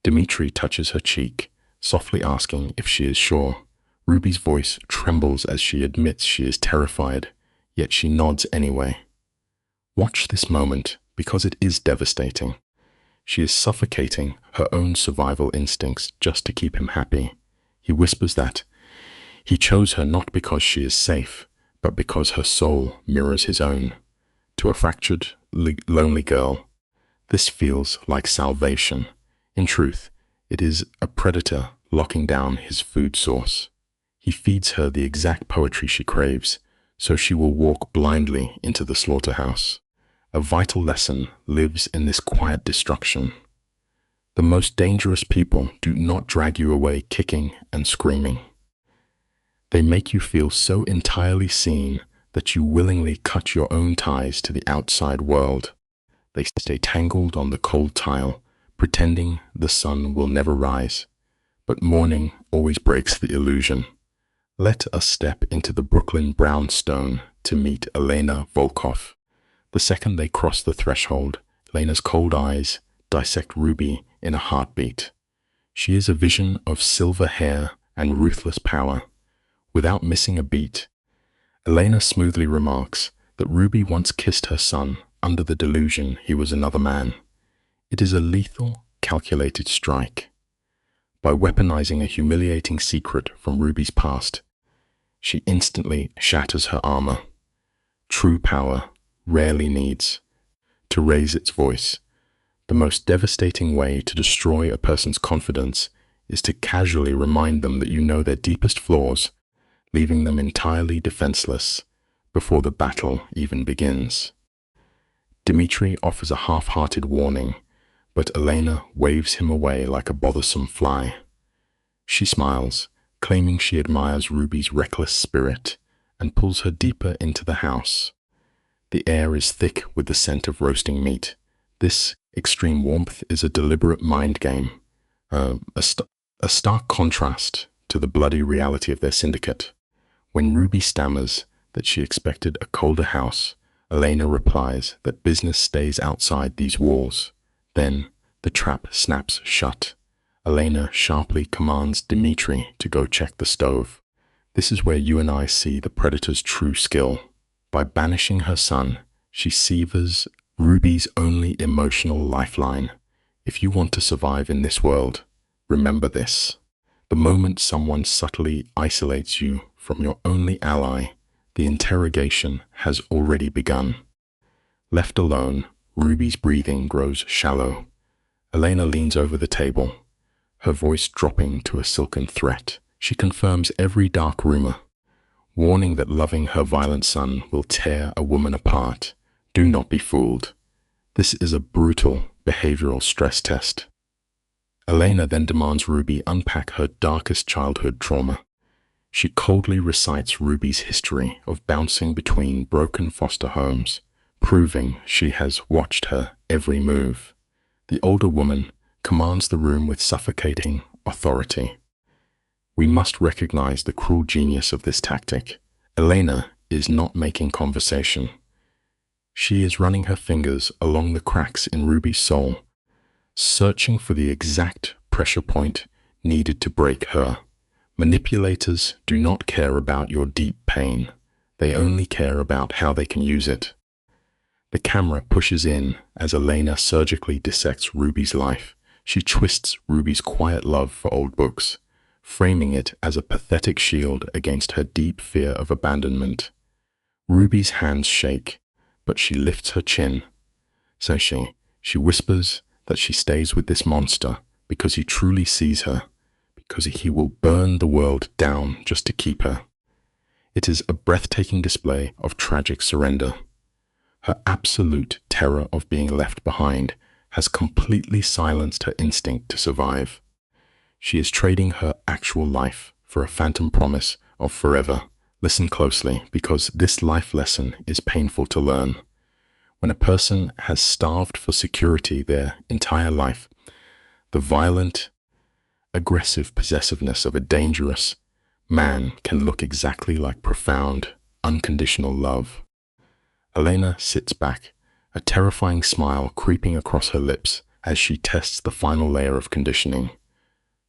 Dmitri touches her cheek, softly asking if she is sure. Ruby's voice trembles as she admits she is terrified, yet she nods anyway. Watch this moment, because it is devastating. She is suffocating her own survival instincts just to keep him happy. He whispers that he chose her not because she is safe, but because her soul mirrors his own. To a fractured, lonely girl, this feels like salvation. In truth, it is a predator locking down his food source. He feeds her the exact poetry she craves, so she will walk blindly into the slaughterhouse. A vital lesson lives in this quiet destruction. The most dangerous people do not drag you away kicking and screaming. They make you feel so entirely seen that you willingly cut your own ties to the outside world. They stay tangled on the cold tile, pretending the sun will never rise. But morning always breaks the illusion. Let us step into the Brooklyn brownstone to meet Elena Volkov. The second they cross the threshold, Elena's cold eyes dissect Ruby in a heartbeat. She is a vision of silver hair and ruthless power. Without missing a beat, Elena smoothly remarks that Ruby once kissed her son under the delusion he was another man. It is a lethal, calculated strike. By weaponizing a humiliating secret from Ruby's past, she instantly shatters her armor. True power rarely needs to raise its voice. The most devastating way to destroy a person's confidence is to casually remind them that you know their deepest flaws, leaving them entirely defenseless before the battle even begins. Dmitri offers a half-hearted warning, but Elena waves him away like a bothersome fly. She smiles, claiming she admires Ruby's reckless spirit, and pulls her deeper into the house. The air is thick with the scent of roasting meat. This extreme warmth is a deliberate mind game, a stark contrast to the bloody reality of their syndicate. When Ruby stammers that she expected a colder house, Elena replies that business stays outside these walls. Then the trap snaps shut. Elena sharply commands Dmitri to go check the stove. This is where you and I see the predator's true skill. By banishing her son, she severs Ruby's only emotional lifeline. If you want to survive in this world, remember this. The moment someone subtly isolates you from your only ally, the interrogation has already begun. Left alone, Ruby's breathing grows shallow. Elena leans over the table, her voice dropping to a silken threat. She confirms every dark rumor, warning that loving her violent son will tear a woman apart. Do not be fooled. This is a brutal behavioral stress test. Elena then demands Ruby unpack her darkest childhood trauma. She coldly recites Ruby's history of bouncing between broken foster homes, proving she has watched her every move. The older woman commands the room with suffocating authority. We must recognize the cruel genius of this tactic. Elena is not making conversation. She is running her fingers along the cracks in Ruby's soul, searching for the exact pressure point needed to break her. Manipulators do not care about your deep pain. They only care about how they can use it. The camera pushes in as Elena surgically dissects Ruby's life. She twists Ruby's quiet love for old books, framing it as a pathetic shield against her deep fear of abandonment. Ruby's hands shake, but she lifts her chin. So she whispers that she stays with this monster because he truly sees her, because he will burn the world down just to keep her. It is a breathtaking display of tragic surrender. Her absolute terror of being left behind has completely silenced her instinct to survive. She is trading her actual life for a phantom promise of forever. Listen closely, because this life lesson is painful to learn. When a person has starved for security their entire life, the violent, aggressive possessiveness of a dangerous man can look exactly like profound, unconditional love. Elena sits back, a terrifying smile creeping across her lips as she tests the final layer of conditioning.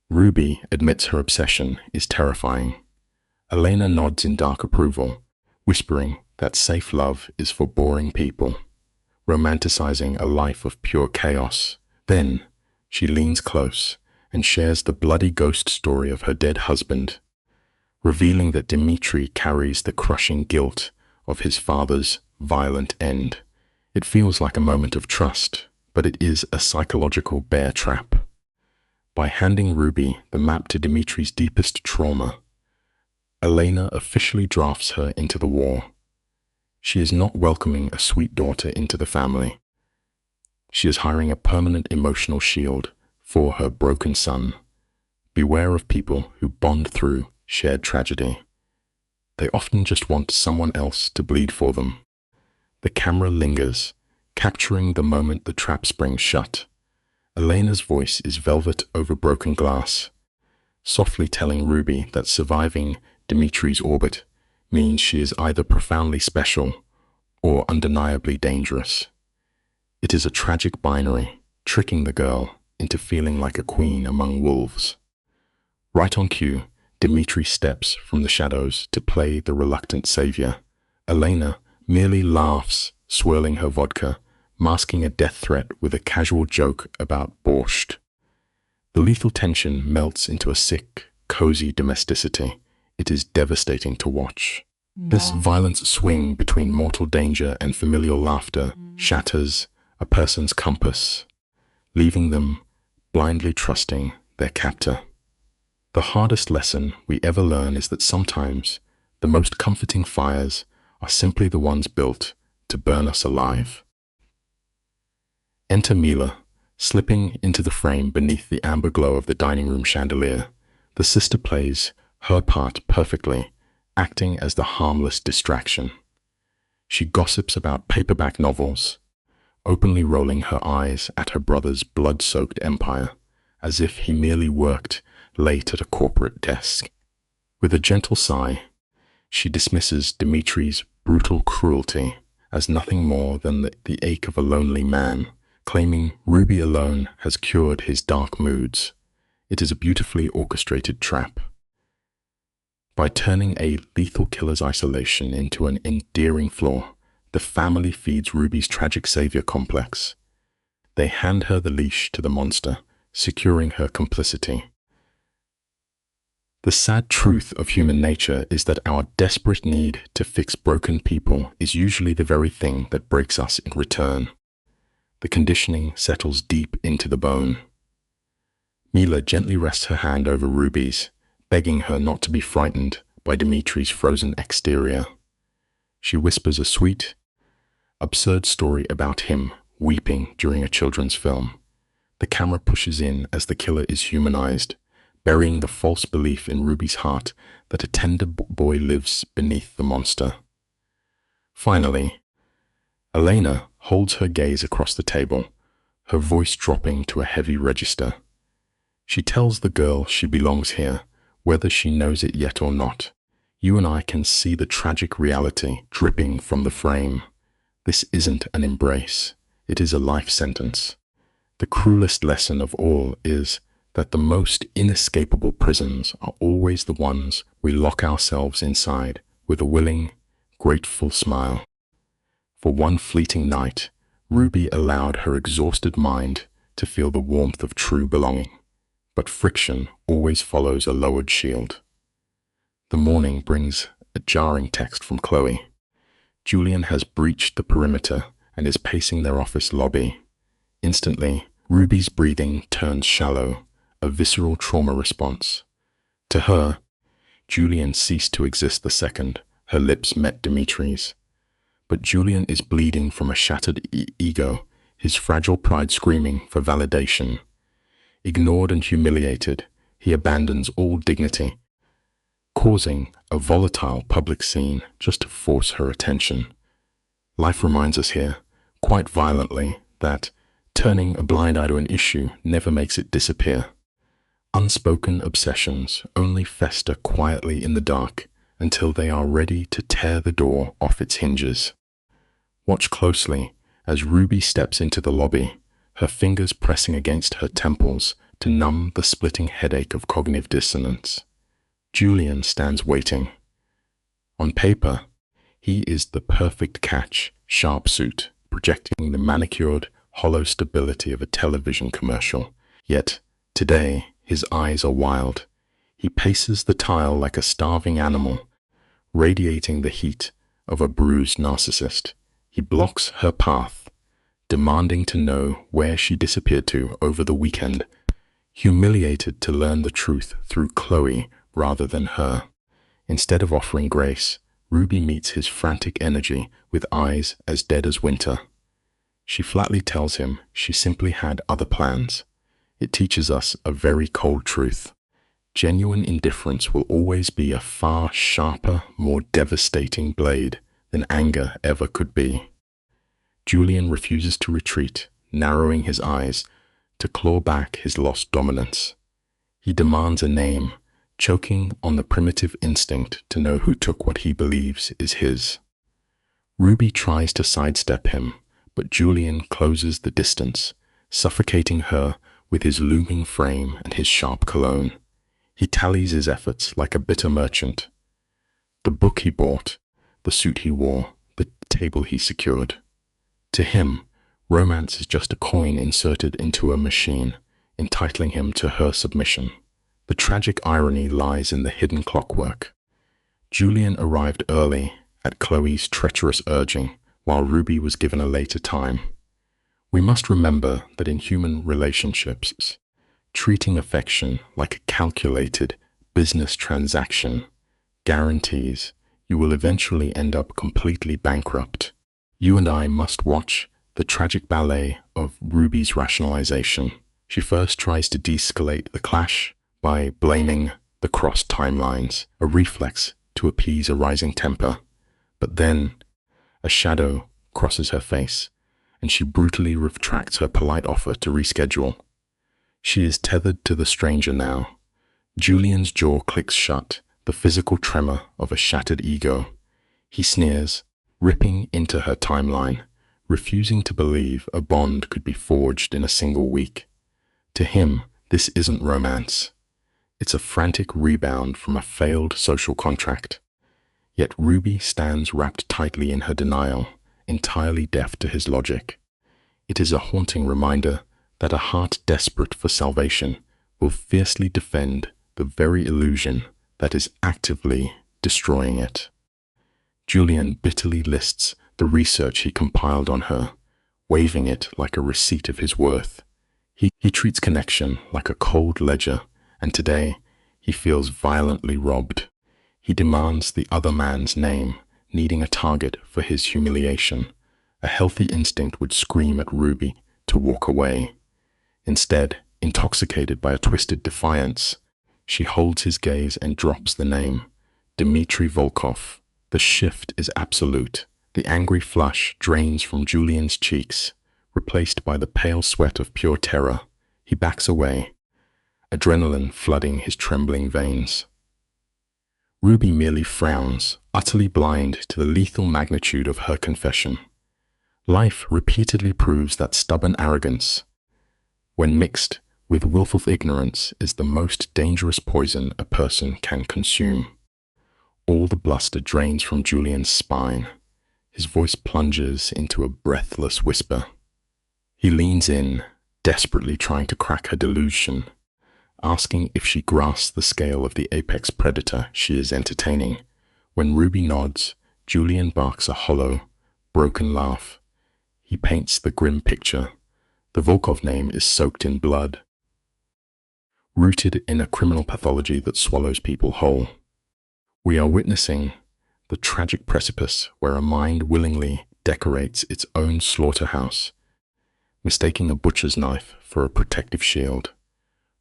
Ruby admits her obsession is terrifying. Elena nods in dark approval, whispering that safe love is for boring people, romanticizing a life of pure chaos. Then she leans close and shares the bloody ghost story of her dead husband, revealing that Dmitri carries the crushing guilt of his father's violent end. It feels like a moment of trust, but it is a psychological bear trap. By handing Ruby the map to Dimitri's deepest trauma, Elena officially drafts her into the war. She is not welcoming a sweet daughter into the family. She is hiring a permanent emotional shield for her broken son. Beware of people who bond through shared tragedy. They often just want someone else to bleed for them. The camera lingers, capturing the moment the trap springs shut. Elena's voice is velvet over broken glass, softly telling Ruby that surviving Dimitri's orbit means she is either profoundly special or undeniably dangerous. It is a tragic binary, tricking the girl into feeling like a queen among wolves. Right on cue, Dimitri steps from the shadows to play the reluctant savior. Elena merely laughs, swirling her vodka, masking a death threat with a casual joke about borscht. The lethal tension melts into a sick, cozy domesticity. It is devastating to watch. This violent swing between mortal danger and familial laughter shatters a person's compass, leaving them blindly trusting their captor. The hardest lesson we ever learn is that sometimes the most comforting fires are simply the ones built to burn us alive. Enter Mila, slipping into the frame beneath the amber glow of the dining room chandelier. The sister plays her part perfectly, acting as the harmless distraction. She gossips about paperback novels, openly rolling her eyes at her brother's blood-soaked empire, as if he merely worked late at a corporate desk. With a gentle sigh, she dismisses Dimitri's brutal cruelty as nothing more than the ache of a lonely man, claiming Ruby alone has cured his dark moods. It is a beautifully orchestrated trap. By turning a lethal killer's isolation into an endearing flaw, the family feeds Ruby's tragic savior complex. They hand her the leash to the monster, securing her complicity. The sad truth of human nature is that our desperate need to fix broken people is usually the very thing that breaks us in return. The conditioning settles deep into the bone. Mila gently rests her hand over Ruby's, begging her not to be frightened by Dimitri's frozen exterior. She whispers a sweet, absurd story about him weeping during a children's film. The camera pushes in as the killer is humanized, burying the false belief in Ruby's heart that a tender boy lives beneath the monster. Finally, Elena holds her gaze across the table, her voice dropping to a heavy register. She tells the girl she belongs here, whether she knows it yet or not. You and I can see the tragic reality dripping from the frame. This isn't an embrace, it is a life sentence. The cruelest lesson of all is that the most inescapable prisons are always the ones we lock ourselves inside with a willing, grateful smile. For one fleeting night, Ruby allowed her exhausted mind to feel the warmth of true belonging. But friction always follows a lowered shield. The morning brings a jarring text from Chloe. Julian has breached the perimeter and is pacing their office lobby. Instantly, Ruby's breathing turns shallow, a visceral trauma response. To her, Julian ceased to exist the second her lips met Dimitri's. But Julian is bleeding from a shattered ego, his fragile pride screaming for validation. Ignored and humiliated, he abandons all dignity, causing a volatile public scene just to force her attention. Life reminds us here, quite violently, that turning a blind eye to an issue never makes it disappear. Unspoken obsessions only fester quietly in the dark until they are ready to tear the door off its hinges. Watch closely as Ruby steps into the lobby, her fingers pressing against her temples to numb the splitting headache of cognitive dissonance. Julian stands waiting. On paper, he is the perfect catch, sharp suit, projecting the manicured, hollow stability of a television commercial. Yet, today, his eyes are wild. He paces the tile like a starving animal, radiating the heat of a bruised narcissist. He blocks her path, demanding to know where she disappeared to over the weekend. humiliated to learn the truth through Chloe rather than her. Instead of offering grace, Ruby meets his frantic energy with eyes as dead as winter. She flatly tells him she simply had other plans. It teaches us a very cold truth. Genuine indifference will always be a far sharper, more devastating blade than anger ever could be. Julian refuses to retreat, narrowing his eyes to claw back his lost dominance. He demands a name, choking on the primitive instinct to know who took what he believes is his. Ruby tries to sidestep him, but Julian closes the distance, suffocating her with his looming frame and his sharp cologne. He tallies his efforts like a bitter merchant. The book he bought, the suit he wore, the table he secured. To him, romance is just a coin inserted into a machine, entitling him to her submission. The tragic irony lies in the hidden clockwork. Julian arrived early at Chloe's treacherous urging, while Ruby was given a later time. We must remember that in human relationships, treating affection like a calculated business transaction guarantees you will eventually end up completely bankrupt. You and I must watch the tragic ballet of Ruby's rationalization. She first tries to de-escalate the clash by blaming the crossed timelines, a reflex to appease a rising temper. But then, a shadow crosses her face, and she brutally retracts her polite offer to reschedule. She is tethered to the stranger now. Julian's jaw clicks shut, the physical tremor of a shattered ego. He sneers, ripping into her timeline, refusing to believe a bond could be forged in a single week. To him, this isn't romance. It's a frantic rebound from a failed social contract. Yet Ruby stands wrapped tightly in her denial, entirely deaf to his logic. It is a haunting reminder that a heart desperate for salvation will fiercely defend the very illusion that is actively destroying it. Julian bitterly lists the research he compiled on her, waving it like a receipt of his worth. He treats connection like a cold ledger, and today he feels violently robbed. He demands the other man's name, needing a target for his humiliation. A healthy instinct would scream at Ruby to walk away. Instead, intoxicated by a twisted defiance, she holds his gaze and drops the name, Dmitry Volkov. The shift is absolute. The angry flush drains from Julian's cheeks, replaced by the pale sweat of pure terror. He backs away, adrenaline flooding his trembling veins. Ruby merely frowns, utterly blind to the lethal magnitude of her confession. Life repeatedly proves that stubborn arrogance, when mixed with willful ignorance, is the most dangerous poison a person can consume. All the bluster drains from Julian's spine. His voice plunges into a breathless whisper. He leans in, desperately trying to crack her delusion, asking if she grasps the scale of the apex predator she is entertaining. When Ruby nods, Julian barks a hollow, broken laugh. He paints the grim picture. The Volkov name is soaked in blood, rooted in a criminal pathology that swallows people whole. We are witnessing the tragic precipice where a mind willingly decorates its own slaughterhouse, mistaking a butcher's knife for a protective shield.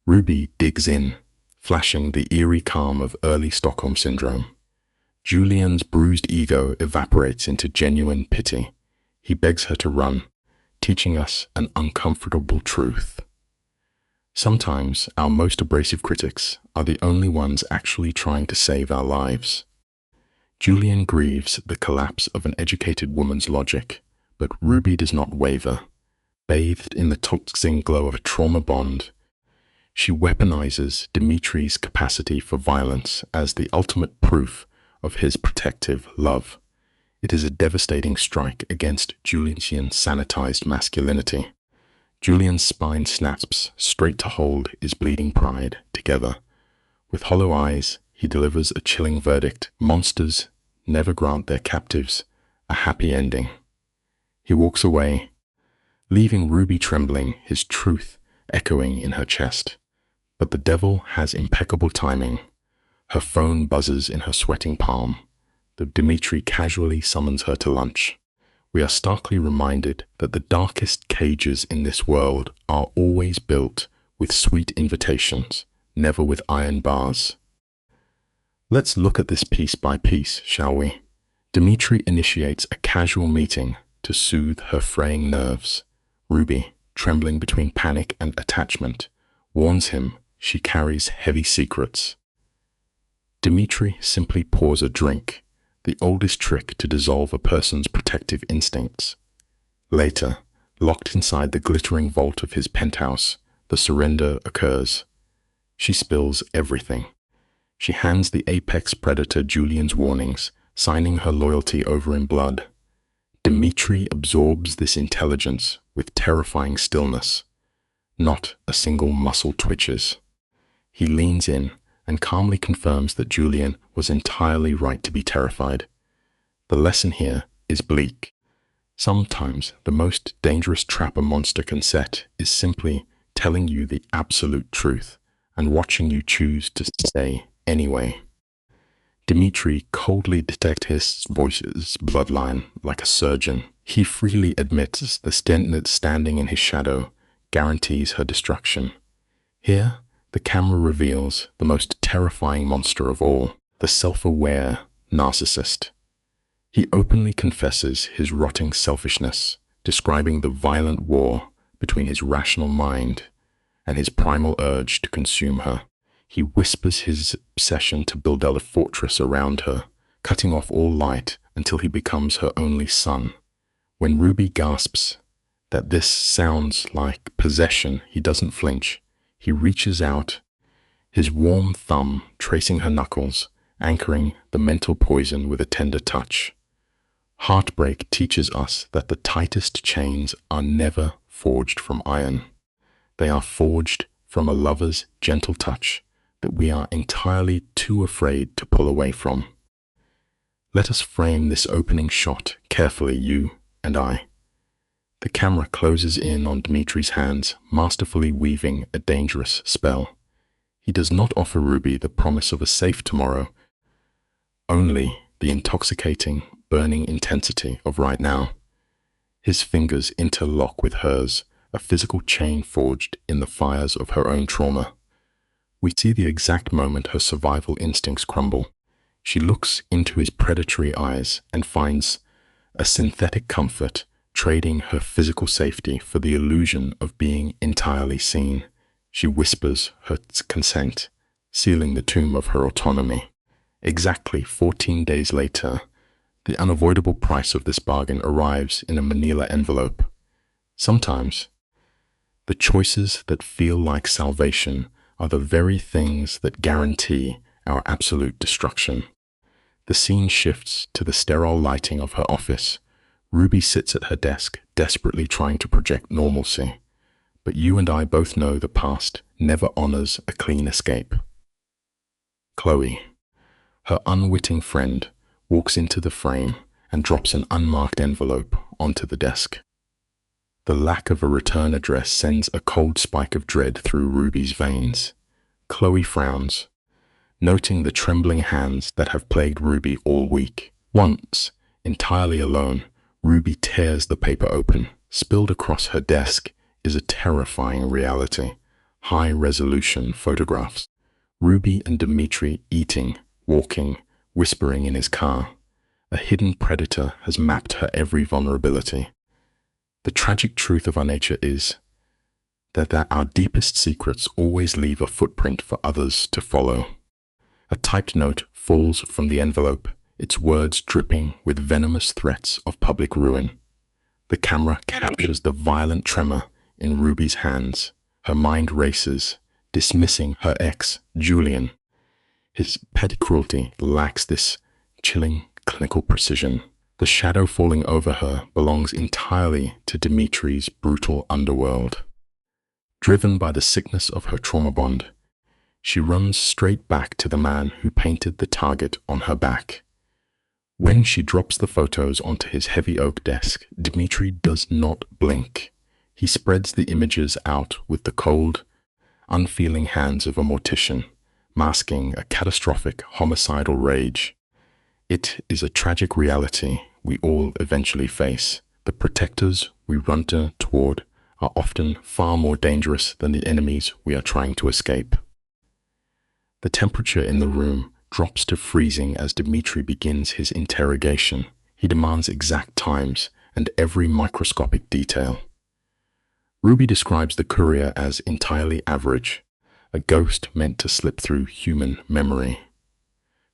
Ruby digs in, flashing the eerie calm of early Stockholm Syndrome. Julian's bruised ego evaporates into genuine pity. He begs her to run, teaching us an uncomfortable truth. Sometimes our most abrasive critics are the only ones actually trying to save our lives. Julian grieves the collapse of an educated woman's logic, but Ruby does not waver. Bathed in the toxic glow of a trauma bond, she weaponizes Dmitry's capacity for violence as the ultimate proof of his protective love. It is a devastating strike against Julian's sanitized masculinity. Julian's spine snaps straight to hold his bleeding pride together. With hollow eyes, he delivers a chilling verdict. Monsters never grant their captives a happy ending. He walks away, leaving Ruby trembling, his truth echoing in her chest. But the devil has impeccable timing. Her phone buzzes in her sweating palm. Dmitri casually summons her to lunch. We are starkly reminded that the darkest cages in this world are always built with sweet invitations, never with iron bars. Let's look at this piece by piece, shall we? Dmitri initiates a casual meeting to soothe her fraying nerves. Ruby, trembling between panic and attachment, warns him she carries heavy secrets. Dmitri simply pours a drink, the oldest trick to dissolve a person's protective instincts. Later, locked inside the glittering vault of his penthouse, the surrender occurs. She spills everything. She hands the apex predator Julian's warnings, signing her loyalty over in blood. Dmitri absorbs this intelligence with terrifying stillness. Not a single muscle twitches. He leans in and calmly confirms that Julian was entirely right to be terrified. The lesson here is bleak. Sometimes the most dangerous trap a monster can set is simply telling you the absolute truth and watching you choose to stay anyway. Dmitri coldly detects his voice's bloodline like a surgeon. He freely admits the standing in his shadow guarantees her destruction. Here, the camera reveals the most terrifying monster of all, the self-aware narcissist. He openly confesses his rotting selfishness, describing the violent war between his rational mind and his primal urge to consume her. He whispers his obsession to build a fortress around her, cutting off all light until he becomes her only son. When Ruby gasps that this sounds like possession, he doesn't flinch. He reaches out, his warm thumb tracing her knuckles, anchoring the mental poison with a tender touch. Heartbreak teaches us that the tightest chains are never forged from iron. They are forged from a lover's gentle touch that we are entirely too afraid to pull away from. Let us frame this opening shot carefully, you and I. The camera closes in on Dmitri's hands, masterfully weaving a dangerous spell. He does not offer Ruby the promise of a safe tomorrow, only the intoxicating, burning intensity of right now. His fingers interlock with hers, a physical chain forged in the fires of her own trauma. We see the exact moment her survival instincts crumble. She looks into his predatory eyes and finds a synthetic comfort, trading her physical safety for the illusion of being entirely seen. She whispers her consent, sealing the tomb of her autonomy. Exactly 14 days later, the unavoidable price of this bargain arrives in a manila envelope. Sometimes, the choices that feel like salvation are the very things that guarantee our absolute destruction. The scene shifts to the sterile lighting of her office. Ruby sits at her desk, desperately trying to project normalcy. But you and I both know the past never honors a clean escape. Chloe, her unwitting friend, walks into the frame and drops an unmarked envelope onto the desk. The lack of a return address sends a cold spike of dread through Ruby's veins. Chloe frowns, noting the trembling hands that have plagued Ruby all week. Once, entirely alone, Ruby tears the paper open. Spilled across her desk is a terrifying reality. High-resolution photographs. Ruby and Dmitri eating, walking, whispering in his car. A hidden predator has mapped her every vulnerability. The tragic truth of our nature is that our deepest secrets always leave a footprint for others to follow. A typed note falls from the envelope, its words dripping with venomous threats of public ruin. The camera captures the violent tremor in Ruby's hands. Her mind races, dismissing her ex, Julian. His petty cruelty lacks this chilling clinical precision. The shadow falling over her belongs entirely to Dmitri's brutal underworld. Driven by the sickness of her trauma bond, she runs straight back to the man who painted the target on her back. When she drops the photos onto his heavy oak desk, Dmitri does not blink. He spreads the images out with the cold, unfeeling hands of a mortician, masking a catastrophic homicidal rage. It is a tragic reality we all eventually face. The protectors we run toward are often far more dangerous than the enemies we are trying to escape. The temperature in the room drops to freezing as Dmitri begins his interrogation. He demands exact times and every microscopic detail. Ruby describes the courier as entirely average, a ghost meant to slip through human memory.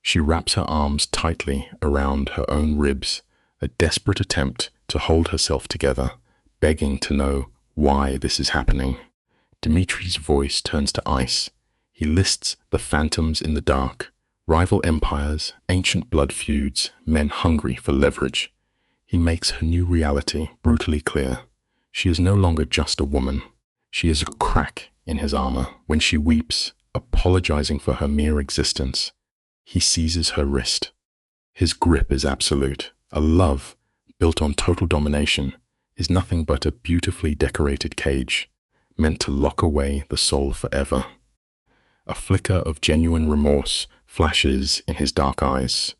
She wraps her arms tightly around her own ribs, a desperate attempt to hold herself together, begging to know why this is happening. Dmitri's voice turns to ice. He lists the phantoms in the dark, rival empires, ancient blood feuds, men hungry for leverage. He makes her new reality brutally clear. She is no longer just a woman. She is a crack in his armor. When she weeps, apologizing for her mere existence, he seizes her wrist. His grip is absolute. A love built on total domination is nothing but a beautifully decorated cage, meant to lock away the soul forever. A flicker of genuine remorse flashes in his dark eyes,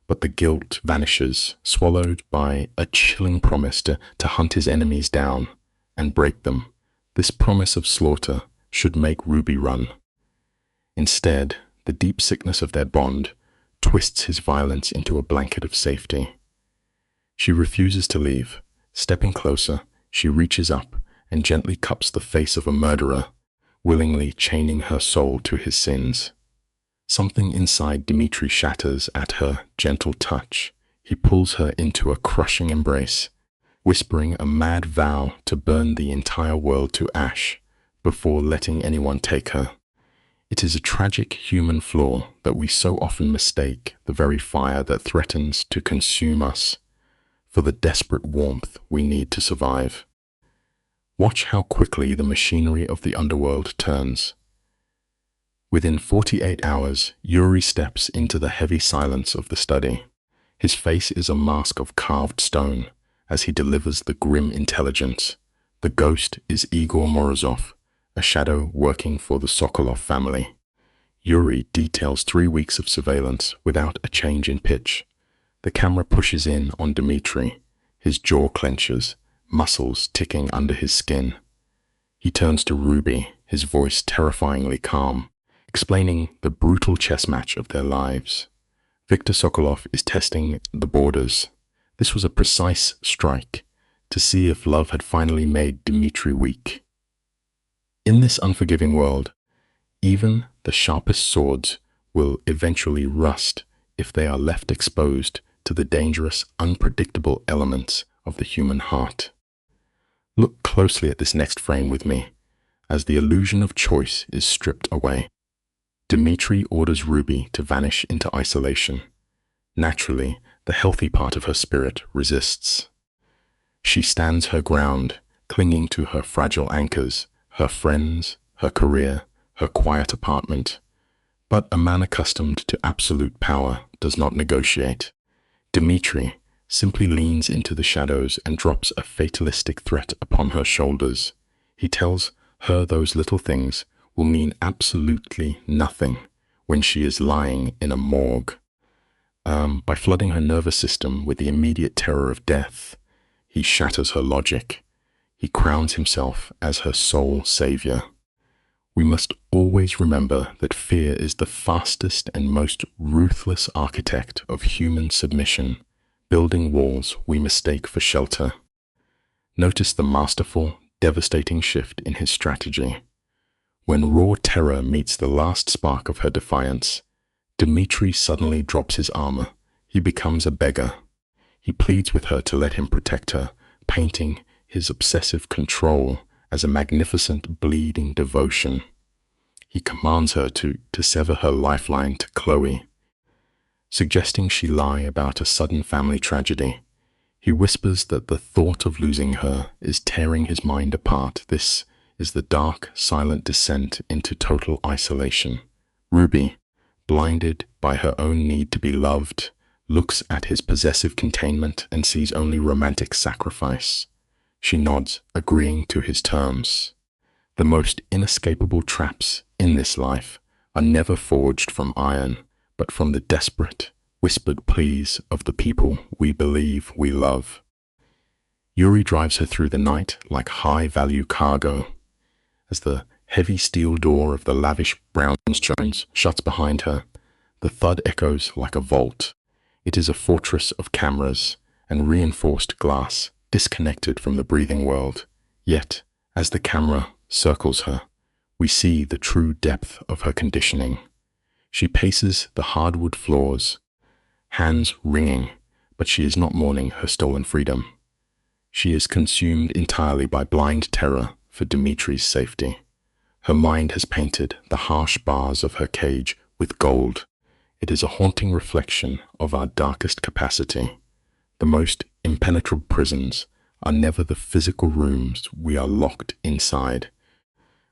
but the guilt vanishes, swallowed by a chilling promise to hunt his enemies down and break them. This promise of slaughter should make Ruby run. Instead, the deep sickness of their bond twists his violence into a blanket of safety. She refuses to leave. Stepping closer, she reaches up and gently cups the face of a murderer, willingly chaining her soul to his sins. Something inside Dmitri shatters at her gentle touch. He pulls her into a crushing embrace, whispering a mad vow to burn the entire world to ash before letting anyone take her. It is a tragic human flaw that we so often mistake the very fire that threatens to consume us for the desperate warmth we need to survive. Watch how quickly the machinery of the underworld turns. Within 48 hours, Yuri steps into the heavy silence of the study. His face is a mask of carved stone as he delivers the grim intelligence. The ghost is Igor Morozov, a shadow working for the Sokolov family. Yuri details 3 weeks of surveillance without a change in pitch. The camera pushes in on Dmitri. His jaw clenches, muscles ticking under his skin. He turns to Ruby, his voice terrifyingly calm, explaining the brutal chess match of their lives. Viktor Sokolov is testing the borders. This was a precise strike to see if love had finally made Dmitri weak. In this unforgiving world, even the sharpest swords will eventually rust if they are left exposed to the dangerous, unpredictable elements of the human heart. Look closely at this next frame with me, as the illusion of choice is stripped away. Dmitri orders Ruby to vanish into isolation. Naturally, the healthy part of her spirit resists. She stands her ground, clinging to her fragile anchors, her friends, her career, her quiet apartment. But a man accustomed to absolute power does not negotiate. Dmitri simply leans into the shadows and drops a fatalistic threat upon her shoulders. He tells her those little things will mean absolutely nothing when she is lying in a morgue. By flooding her nervous system with the immediate terror of death, he shatters her logic. He crowns himself as her sole savior. We must always remember that fear is the fastest and most ruthless architect of human submission, building walls we mistake for shelter. Notice the masterful, devastating shift in his strategy. When raw terror meets the last spark of her defiance, Dmitri suddenly drops his armor. He becomes a beggar. He pleads with her to let him protect her, painting his obsessive control as a magnificent bleeding devotion. He commands her to sever her lifeline to Chloe, suggesting she lie about a sudden family tragedy. He whispers that the thought of losing her is tearing his mind apart. This is the dark, silent descent into total isolation. Ruby, blinded by her own need to be loved, looks at his possessive containment and sees only romantic sacrifice. She nods, agreeing to his terms. The most inescapable traps in this life are never forged from iron, but from the desperate, whispered pleas of the people we believe we love. Yuri drives her through the night like high-value cargo. As the heavy steel door of the lavish brownstones shuts behind her, the thud echoes like a vault. It is a fortress of cameras and reinforced glass, disconnected from the breathing world. Yet, as the camera circles her, we see the true depth of her conditioning. She paces the hardwood floors, hands wringing, but she is not mourning her stolen freedom. She is consumed entirely by blind terror for Dimitri's safety. Her mind has painted the harsh bars of her cage with gold. It is a haunting reflection of our darkest capacity. The most impenetrable prisons are never the physical rooms we are locked inside,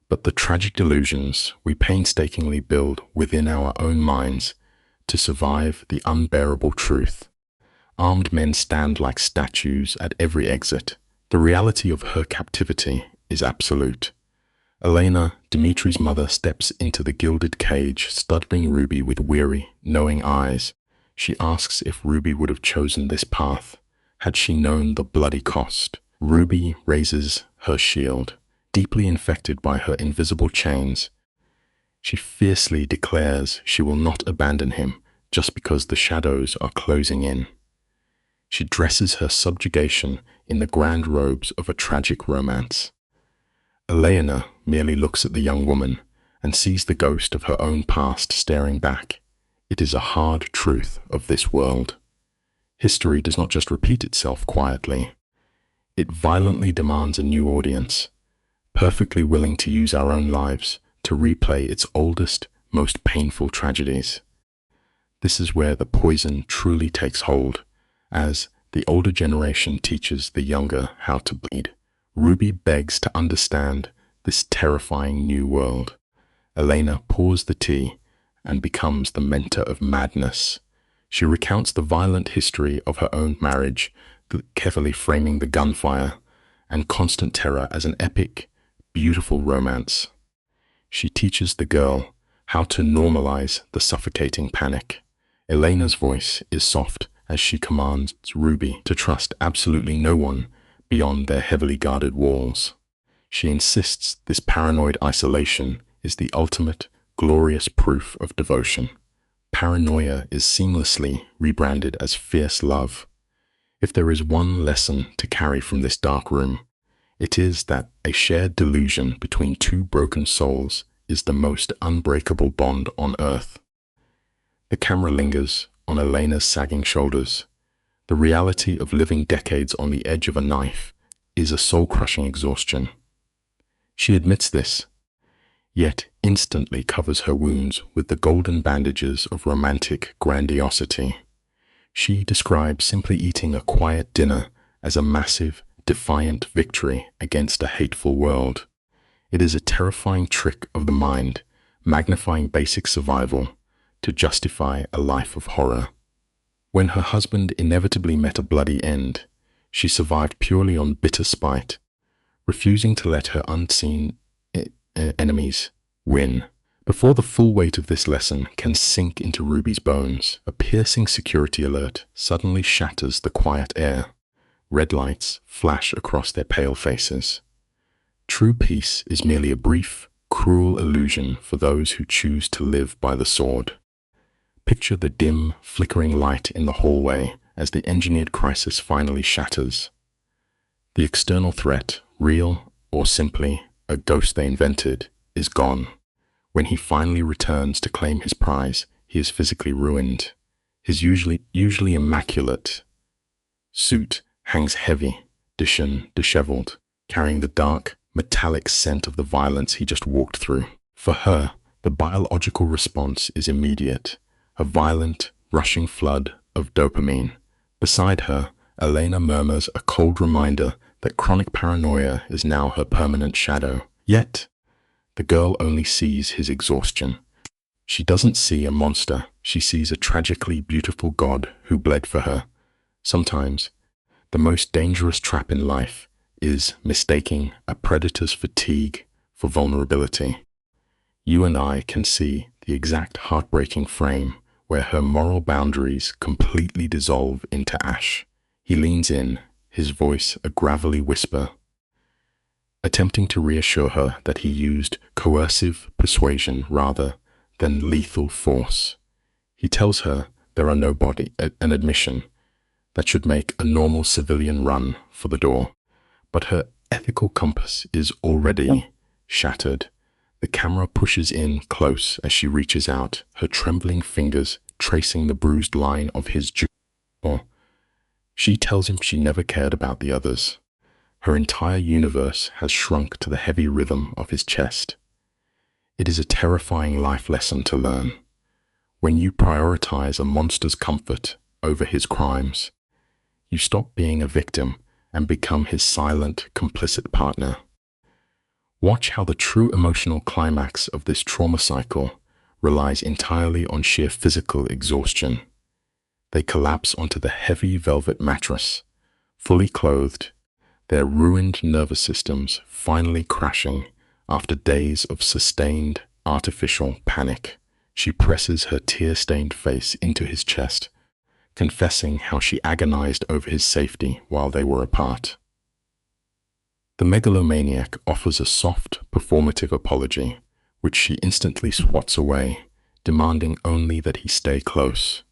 but the tragic delusions we painstakingly build within our own minds to survive the unbearable truth. Armed men stand like statues at every exit. The reality of her captivity is absolute. Elena, Dimitri's mother, steps into the gilded cage, studying Ruby with weary, knowing eyes. She asks if Ruby would have chosen this path had she known the bloody cost. Ruby raises her shield, deeply infected by her invisible chains. She fiercely declares she will not abandon him just because the shadows are closing in. She dresses her subjugation in the grand robes of a tragic romance. Elena merely looks at the young woman and sees the ghost of her own past staring back. It is a hard truth of this world. History does not just repeat itself quietly. It violently demands a new audience, perfectly willing to use our own lives to replay its oldest, most painful tragedies. This is where the poison truly takes hold, as the older generation teaches the younger how to bleed. Ruby begs to understand this terrifying new world. Elena pours the tea and becomes the mentor of madness. She recounts the violent history of her own marriage, carefully framing the gunfire and constant terror as an epic, beautiful romance. She teaches the girl how to normalize the suffocating panic. Elena's voice is soft as she commands Ruby to trust absolutely no one beyond their heavily guarded walls. She insists this paranoid isolation is the ultimate, glorious proof of devotion. Paranoia is seamlessly rebranded as fierce love. If there is one lesson to carry from this dark room, it is that a shared delusion between two broken souls is the most unbreakable bond on earth. The camera lingers on Elena's sagging shoulders. The reality of living decades on the edge of a knife is a soul-crushing exhaustion. She admits this, yet instantly covers her wounds with the golden bandages of romantic grandiosity. She describes simply eating a quiet dinner as a massive, defiant victory against a hateful world. It is a terrifying trick of the mind, magnifying basic survival to justify a life of horror. When her husband inevitably met a bloody end, she survived purely on bitter spite, refusing to let her unseen enemies win. Before the full weight of this lesson can sink into Ruby's bones, a piercing security alert suddenly shatters the quiet air. Red lights flash across their pale faces. True peace is merely a brief, cruel illusion for those who choose to live by the sword. Picture the dim, flickering light in the hallway as the engineered crisis finally shatters. The external threat, real or simply a ghost they invented, is gone. When he finally returns to claim his prize, he is physically ruined. His usually immaculate suit hangs heavy, disheveled, carrying the dark, metallic scent of the violence he just walked through. For her, the biological response is immediate, a violent, rushing flood of dopamine. Beside her, Elena murmurs a cold reminder that chronic paranoia is now her permanent shadow. Yet, the girl only sees his exhaustion. She doesn't see a monster, she sees a tragically beautiful God who bled for her. Sometimes, the most dangerous trap in life is mistaking a predator's fatigue for vulnerability. You and I can see the exact heartbreaking frame where her moral boundaries completely dissolve into ash. He leans in, his voice a gravelly whisper, attempting to reassure her that he used coercive persuasion rather than lethal force. He tells her there are no body, an admission that should make a normal civilian run for the door. But her ethical compass is already shattered. The camera pushes in close as she reaches out, her trembling fingers tracing the bruised line of his jaw. She tells him she never cared about the others. Her entire universe has shrunk to the heavy rhythm of his chest. It is a terrifying life lesson to learn. When you prioritize a monster's comfort over his crimes, you stop being a victim and become his silent, complicit partner. Watch how the true emotional climax of this trauma cycle relies entirely on sheer physical exhaustion. They collapse onto the heavy velvet mattress, fully clothed, their ruined nervous systems finally crashing after days of sustained, artificial panic. She presses her tear-stained face into his chest, confessing how she agonized over his safety while they were apart. The megalomaniac offers a soft, performative apology, which she instantly swats away, demanding only that he stay close.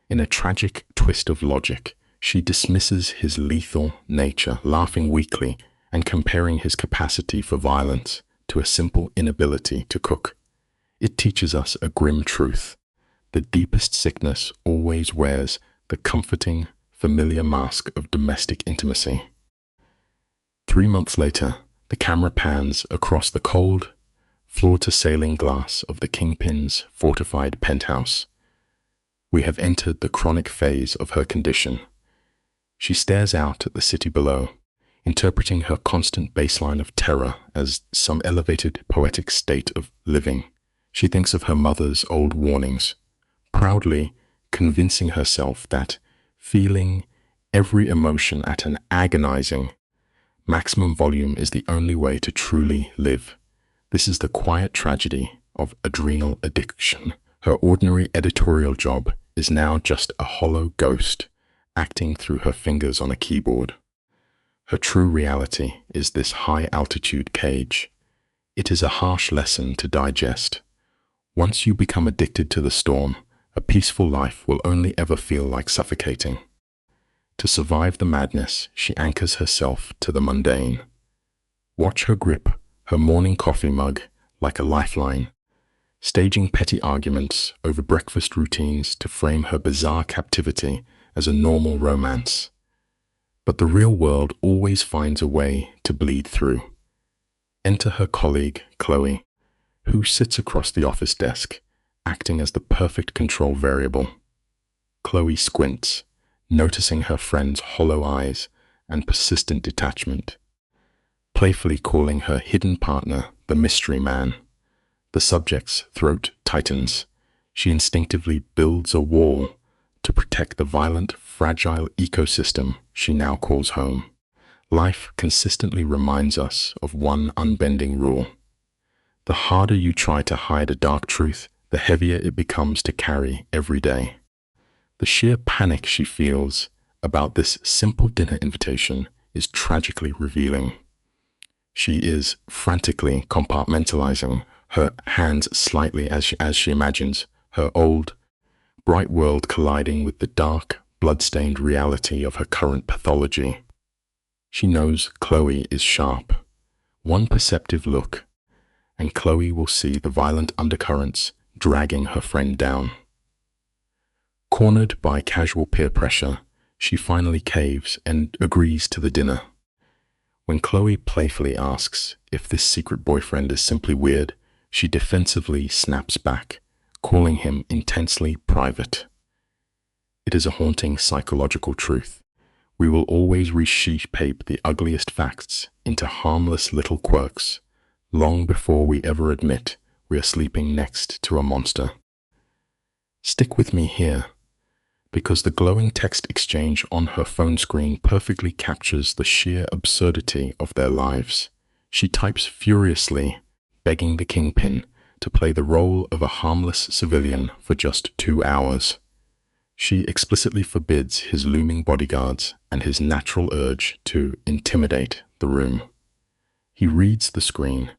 In a tragic twist of logic, she dismisses his lethal nature, laughing weakly and comparing his capacity for violence to a simple inability to cook. It teaches us a grim truth. The deepest sickness always wears the comforting, familiar mask of domestic intimacy. 3 months later, the camera pans across the cold, floor-to-ceiling glass of the Kingpin's fortified penthouse. We have entered the chronic phase of her condition. She stares out at the city below, interpreting her constant baseline of terror as some elevated poetic state of living. She thinks of her mother's old warnings, proudly convincing herself that feeling every emotion at an agonizing maximum volume is the only way to truly live. This is the quiet tragedy of adrenal addiction. Her ordinary editorial job is now just a hollow ghost acting through her fingers on a keyboard. Her true reality is this high-altitude cage. It is a harsh lesson to digest. Once you become addicted to the storm, a peaceful life will only ever feel like suffocating. To survive the madness, she anchors herself to the mundane. Watch her grip her morning coffee mug like a lifeline, staging petty arguments over breakfast routines to frame her bizarre captivity as a normal romance. But the real world always finds a way to bleed through. Enter her colleague, Chloe, who sits across the office desk, acting as the perfect control variable. Chloe squints, noticing her friend's hollow eyes and persistent detachment, playfully calling her hidden partner the mystery man. The subject's throat tightens. She instinctively builds a wall to protect the violent, fragile ecosystem she now calls home. Life consistently reminds us of one unbending rule. The harder you try to hide a dark truth, the heavier it becomes to carry every day. The sheer panic she feels about this simple dinner invitation is tragically revealing. She is frantically compartmentalizing, her hands slightly as she imagines her old, bright world colliding with the dark, blood-stained reality of her current pathology. She knows Chloe is sharp. One perceptive look, and Chloe will see the violent undercurrents dragging her friend down. Cornered by casual peer pressure, she finally caves and agrees to the dinner. When Chloe playfully asks if this secret boyfriend is simply weird, she defensively snaps back, calling him intensely private. It is a haunting psychological truth. We will always reshape the ugliest facts into harmless little quirks, long before we ever admit we are sleeping next to a monster. Stick with me here, because the glowing text exchange on her phone screen perfectly captures the sheer absurdity of their lives. She types furiously, begging the kingpin to play the role of a harmless civilian for just 2 hours. She explicitly forbids his looming bodyguards and his natural urge to intimidate the room. He reads the screen,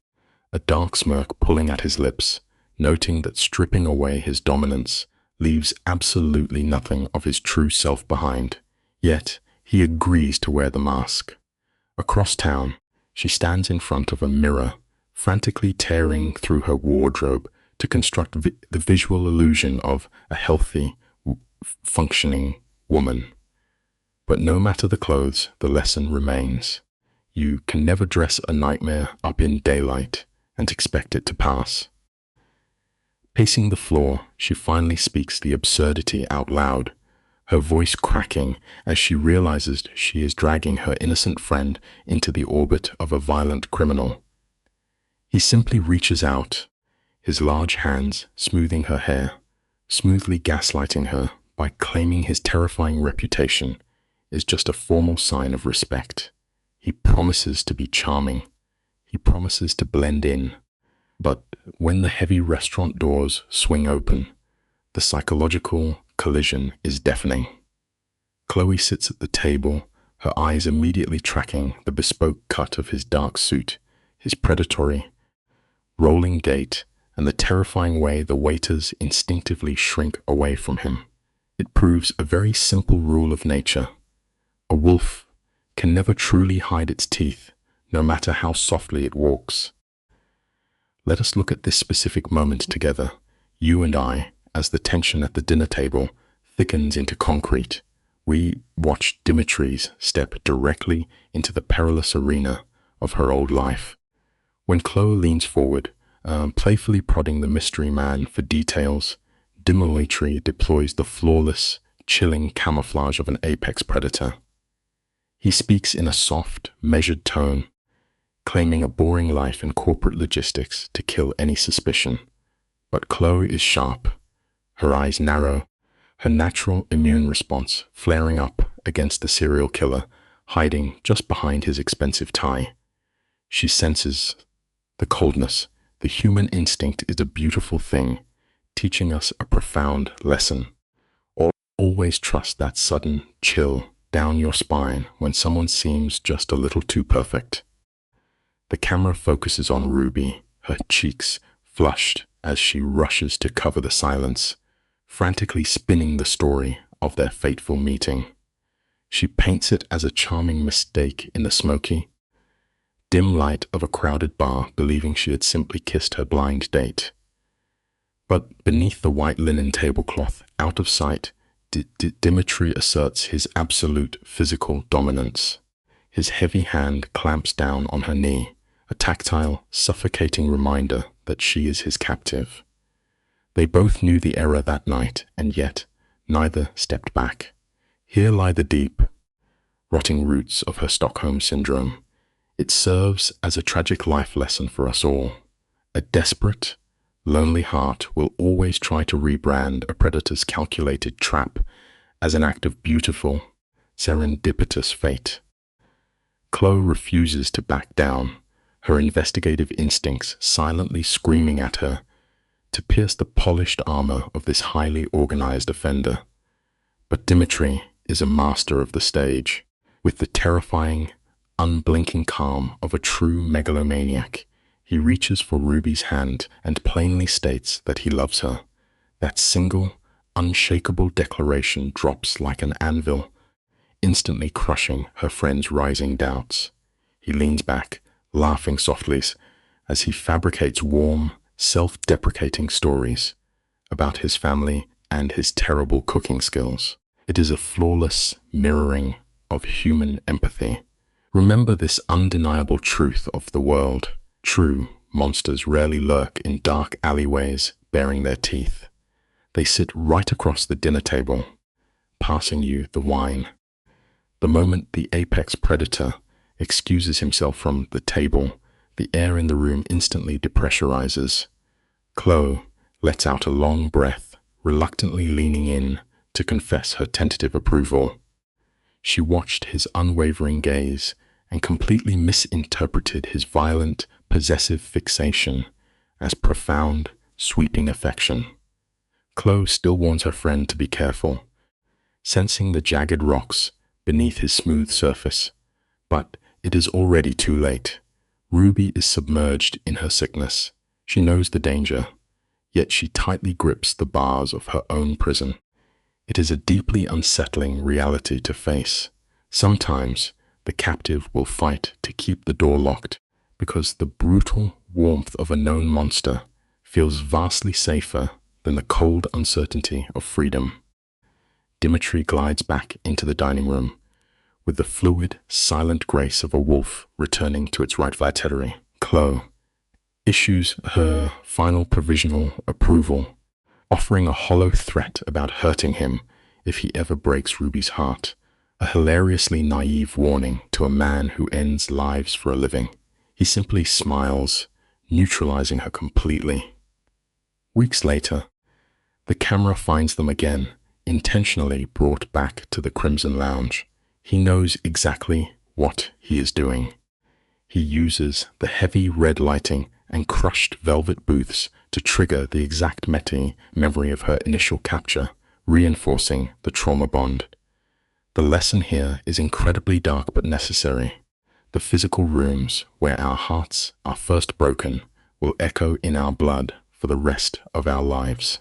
a dark smirk pulling at his lips, noting that stripping away his dominance leaves absolutely nothing of his true self behind. Yet, he agrees to wear the mask. Across town, she stands in front of a mirror, frantically tearing through her wardrobe to construct the visual illusion of a healthy, functioning woman. But no matter the clothes, the lesson remains. You can never dress a nightmare up in daylight and expect it to pass. Pacing the floor, she finally speaks the absurdity out loud, her voice cracking as she realizes she is dragging her innocent friend into the orbit of a violent criminal. He simply reaches out, his large hands smoothing her hair, smoothly gaslighting her by claiming his terrifying reputation is just a formal sign of respect. He promises to be charming. He promises to blend in. But when the heavy restaurant doors swing open, the psychological collision is deafening. Chloe sits at the table, her eyes immediately tracking the bespoke cut of his dark suit, his predatory, rolling gait, and the terrifying way the waiters instinctively shrink away from him. It proves a very simple rule of nature. A wolf can never truly hide its teeth, no matter how softly it walks. Let us look at this specific moment together, you and I, as the tension at the dinner table thickens into concrete. We watch Dimitri's step directly into the perilous arena of her old life. When Chloe leans forward, playfully prodding the mystery man for details, Dimitri deploys the flawless, chilling camouflage of an apex predator. He speaks in a soft, measured tone, claiming a boring life in corporate logistics to kill any suspicion. But Chloe is sharp, her eyes narrow, her natural immune response flaring up against the serial killer hiding just behind his expensive tie. She senses the coldness. The human instinct is a beautiful thing, teaching us a profound lesson. Always trust that sudden chill down your spine when someone seems just a little too perfect. The camera focuses on Ruby, her cheeks flushed as she rushes to cover the silence, frantically spinning the story of their fateful meeting. She paints it as a charming mistake in the smoky, dim light of a crowded bar, believing she had simply kissed her blind date. But beneath the white linen tablecloth, out of sight, Dimitri asserts his absolute physical dominance. His heavy hand clamps down on her knee, a tactile, suffocating reminder that she is his captive. They both knew the error that night, and yet neither stepped back. Here lie the deep, rotting roots of her Stockholm syndrome. It serves as a tragic life lesson for us all. A desperate, lonely heart will always try to rebrand a predator's calculated trap as an act of beautiful, serendipitous fate. Chloe refuses to back down, her investigative instincts silently screaming at her to pierce the polished armor of this highly organized offender. But Dimitri is a master of the stage, with the terrifying, unblinking calm of a true megalomaniac. He reaches for Ruby's hand and plainly states that he loves her. That single, unshakable declaration drops like an anvil, instantly crushing her friend's rising doubts. He leans back, laughing softly, as he fabricates warm, self-deprecating stories about his family and his terrible cooking skills. It is a flawless mirroring of human empathy. Remember this undeniable truth of the world. True monsters rarely lurk in dark alleyways, baring their teeth. They sit right across the dinner table, passing you the wine. The moment the apex predator excuses himself from the table, the air in the room instantly depressurizes. Chloe lets out a long breath, reluctantly leaning in to confess her tentative approval. She watched his unwavering gaze and completely misinterpreted his violent, possessive fixation as profound, sweeping affection. Chloe still warns her friend to be careful, sensing the jagged rocks beneath his smooth surface. But it is already too late. Ruby is submerged in her sickness. She knows the danger, yet she tightly grips the bars of her own prison. It is a deeply unsettling reality to face. Sometimes the captive will fight to keep the door locked because the brutal warmth of a known monster feels vastly safer than the cold uncertainty of freedom. Dimitri glides back into the dining room with the fluid, silent grace of a wolf returning to its rightful territory. Chloe issues her final provisional approval, offering a hollow threat about hurting him if he ever breaks Ruby's heart, a hilariously naive warning to a man who ends lives for a living. He simply smiles, neutralizing her completely. Weeks later, the camera finds them again, intentionally brought back to the Crimson Lounge. He knows exactly what he is doing. He uses the heavy red lighting and crushed velvet booths to trigger the exact memory of her initial capture, reinforcing the trauma bond. The lesson here is incredibly dark but necessary. The physical rooms where our hearts are first broken will echo in our blood for the rest of our lives.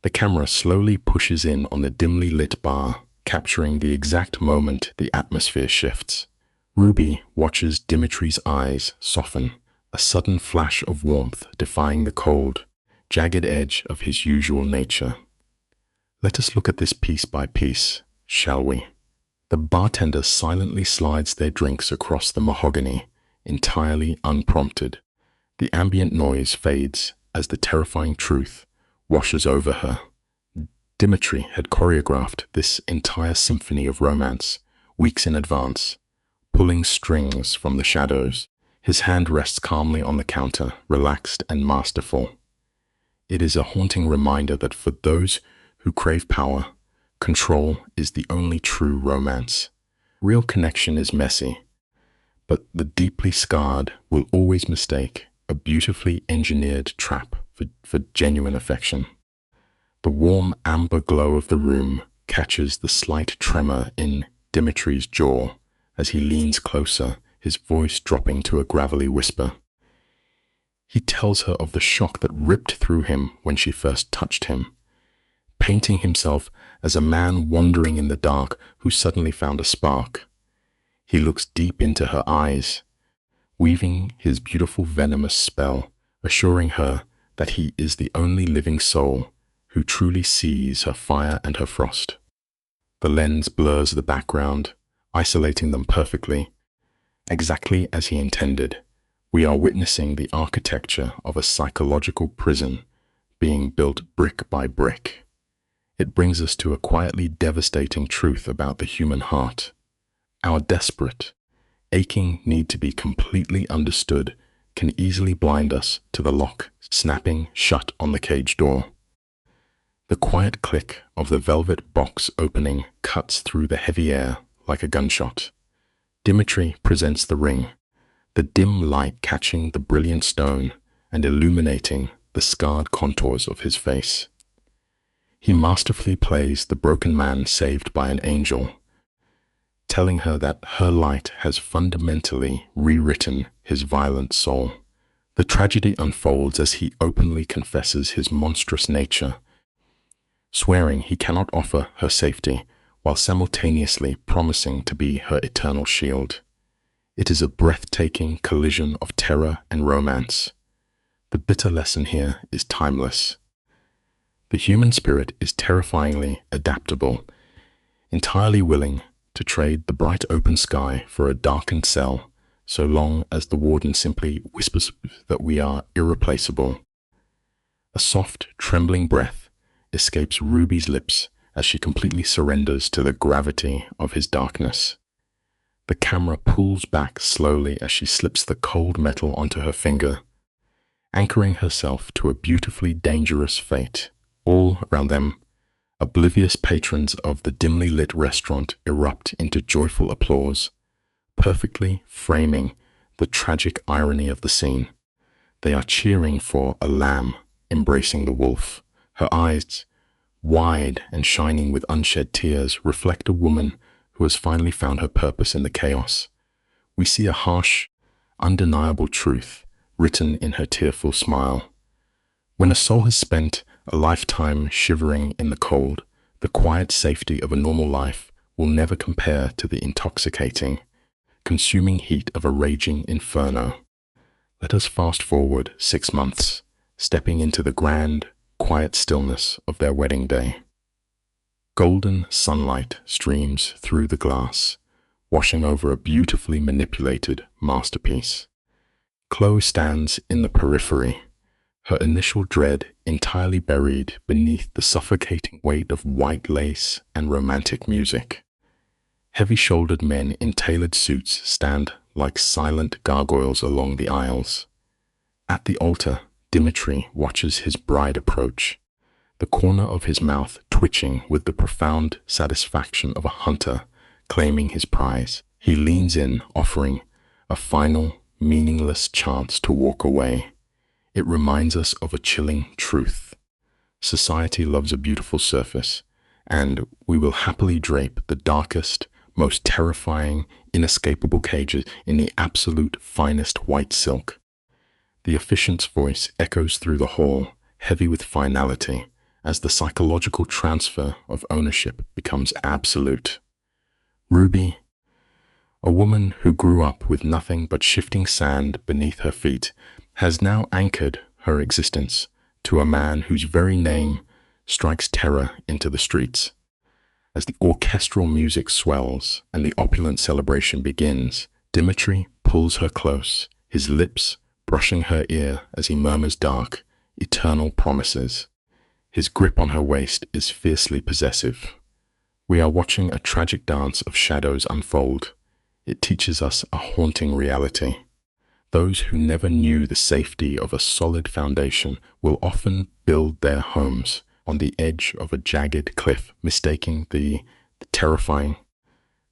The camera slowly pushes in on the dimly lit bar, capturing the exact moment the atmosphere shifts. Ruby watches Dimitri's eyes soften, a sudden flash of warmth defying the cold, jagged edge of his usual nature. Let us look at this piece by piece, shall we? The bartender silently slides their drinks across the mahogany, entirely unprompted. The ambient noise fades as the terrifying truth washes over her. Dimitri had choreographed this entire symphony of romance weeks in advance, pulling strings from the shadows. His hand rests calmly on the counter, relaxed and masterful. It is a haunting reminder that for those who crave power, control is the only true romance. Real connection is messy, but the deeply scarred will always mistake a beautifully engineered trap for genuine affection. The warm amber glow of the room catches the slight tremor in Dimitri's jaw as he leans closer, his voice dropping to a gravelly whisper. He tells her of the shock that ripped through him when she first touched him, painting himself as a man wandering in the dark who suddenly found a spark. He looks deep into her eyes, weaving his beautiful venomous spell, assuring her that he is the only living soul who truly sees her fire and her frost. The lens blurs the background, isolating them perfectly. Exactly as he intended, we are witnessing the architecture of a psychological prison being built brick by brick. It brings us to a quietly devastating truth about the human heart. Our desperate, aching need to be completely understood can easily blind us to the lock snapping shut on the cage door. The quiet click of the velvet box opening cuts through the heavy air like a gunshot. Dimitri presents the ring, the dim light catching the brilliant stone and illuminating the scarred contours of his face. He masterfully plays the broken man saved by an angel, telling her that her light has fundamentally rewritten his violent soul. The tragedy unfolds as he openly confesses his monstrous nature, swearing he cannot offer her safety while simultaneously promising to be her eternal shield. It is a breathtaking collision of terror and romance. The bitter lesson here is timeless. The human spirit is terrifyingly adaptable, entirely willing to trade the bright open sky for a darkened cell, so long as the warden simply whispers that we are irreplaceable. A soft, trembling breath escapes Ruby's lips as she completely surrenders to the gravity of his darkness. The camera pulls back slowly as she slips the cold metal onto her finger, anchoring herself to a beautifully dangerous fate. All around them, oblivious patrons of the dimly lit restaurant erupt into joyful applause, perfectly framing the tragic irony of the scene. They are cheering for a lamb embracing the wolf. Her eyes, wide and shining with unshed tears, reflect a woman who has finally found her purpose in the chaos. We see a harsh, undeniable truth written in her tearful smile. When a soul has spent a lifetime shivering in the cold, the quiet safety of a normal life will never compare to the intoxicating, consuming heat of a raging inferno. Let us fast forward 6 months, stepping into the grand, quiet stillness of their wedding day. Golden sunlight streams through the glass, washing over a beautifully manipulated masterpiece. Chloe stands in the periphery, her initial dread entirely buried beneath the suffocating weight of white lace and romantic music. Heavy-shouldered men in tailored suits stand like silent gargoyles along the aisles. At the altar, Dimitri watches his bride approach, the corner of his mouth twitching with the profound satisfaction of a hunter claiming his prize. He leans in, offering a final, meaningless chance to walk away. It reminds us of a chilling truth. Society loves a beautiful surface, and we will happily drape the darkest, most terrifying, inescapable cages in the absolute finest white silk. The officiant's voice echoes through the hall, heavy with finality, as the psychological transfer of ownership becomes absolute. Ruby, a woman who grew up with nothing but shifting sand beneath her feet, has now anchored her existence to a man whose very name strikes terror into the streets. As the orchestral music swells and the opulent celebration begins, Dimitri pulls her close, his lips brushing her ear as he murmurs dark, eternal promises. His grip on her waist is fiercely possessive. We are watching a tragic dance of shadows unfold. It teaches us a haunting reality. Those who never knew the safety of a solid foundation will often build their homes on the edge of a jagged cliff, mistaking the terrifying,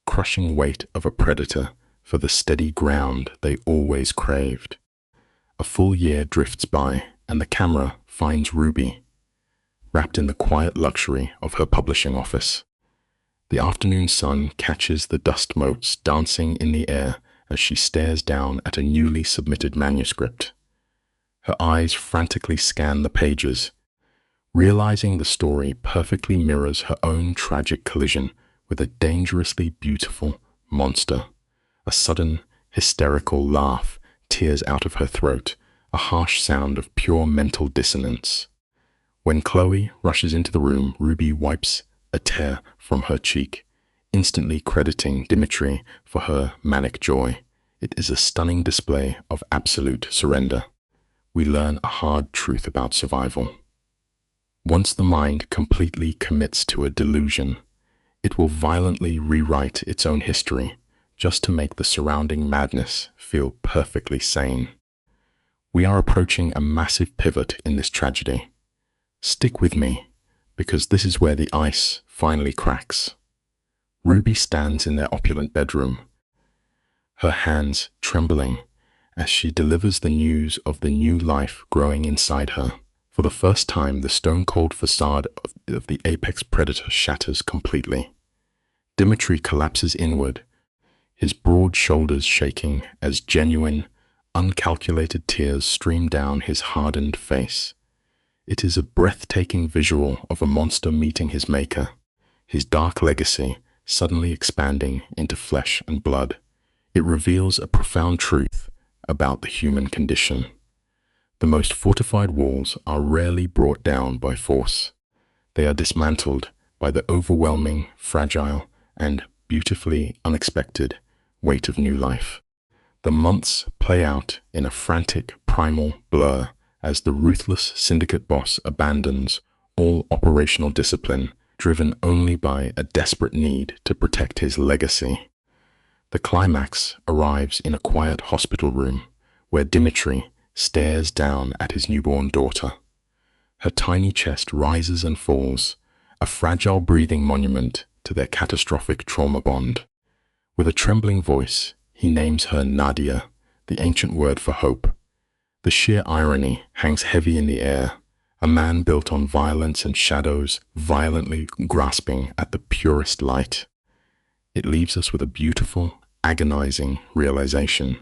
crushing weight of a predator for the steady ground they always craved. A full year drifts by, and the camera finds Ruby, wrapped in the quiet luxury of her publishing office. The afternoon sun catches the dust motes dancing in the air as she stares down at a newly submitted manuscript. Her eyes frantically scan the pages, realizing the story perfectly mirrors her own tragic collision with a dangerously beautiful monster. A sudden, hysterical laugh tears out of her throat, a harsh sound of pure mental dissonance. When Chloe rushes into the room, Ruby wipes a tear from her cheek, instantly crediting Dimitri for her manic joy. It is a stunning display of absolute surrender. We learn a hard truth about survival. Once the mind completely commits to a delusion, it will violently rewrite its own history just to make the surrounding madness feel perfectly sane. We are approaching a massive pivot in this tragedy. Stick with me, because this is where the ice finally cracks. Ruby stands in their opulent bedroom, her hands trembling as she delivers the news of the new life growing inside her. For the first time, the stone-cold facade of the apex predator shatters completely. Dimitri collapses inward, his broad shoulders shaking as genuine, uncalculated tears stream down his hardened face. It is a breathtaking visual of a monster meeting his maker, his dark legacy suddenly expanding into flesh and blood. It reveals a profound truth about the human condition. The most fortified walls are rarely brought down by force. They are dismantled by the overwhelming, fragile, and beautifully unexpected weight of new life. The months play out in a frantic, primal blur as the ruthless syndicate boss abandons all operational discipline, driven only by a desperate need to protect his legacy. The climax arrives in a quiet hospital room where Dimitri stares down at his newborn daughter. Her tiny chest rises and falls, a fragile breathing monument to their catastrophic trauma bond. With a trembling voice, he names her Nadia, the ancient word for hope. The sheer irony hangs heavy in the air. A man built on violence and shadows, violently grasping at the purest light. It leaves us with a beautiful, agonizing realization.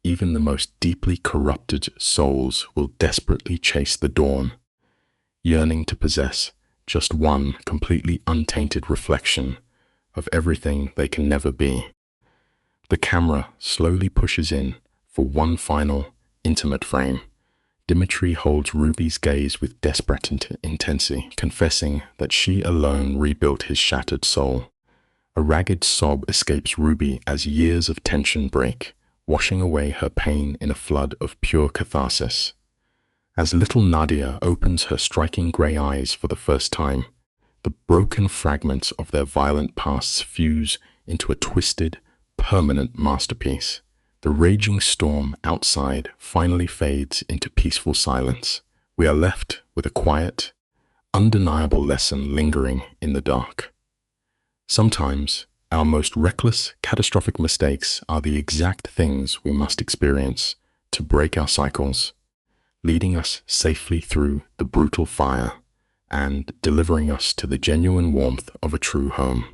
Even the most deeply corrupted souls will desperately chase the dawn, yearning to possess just one completely untainted reflection of everything they can never be. The camera slowly pushes in for one final, intimate frame. Dimitri holds Ruby's gaze with desperate intensity, confessing that she alone rebuilt his shattered soul. A ragged sob escapes Ruby as years of tension break, washing away her pain in a flood of pure catharsis. As little Nadia opens her striking grey eyes for the first time, the broken fragments of their violent pasts fuse into a twisted, permanent masterpiece. The raging storm outside finally fades into peaceful silence. We are left with a quiet, undeniable lesson lingering in the dark. Sometimes, our most reckless, catastrophic mistakes are the exact things we must experience to break our cycles, leading us safely through the brutal fire and delivering us to the genuine warmth of a true home.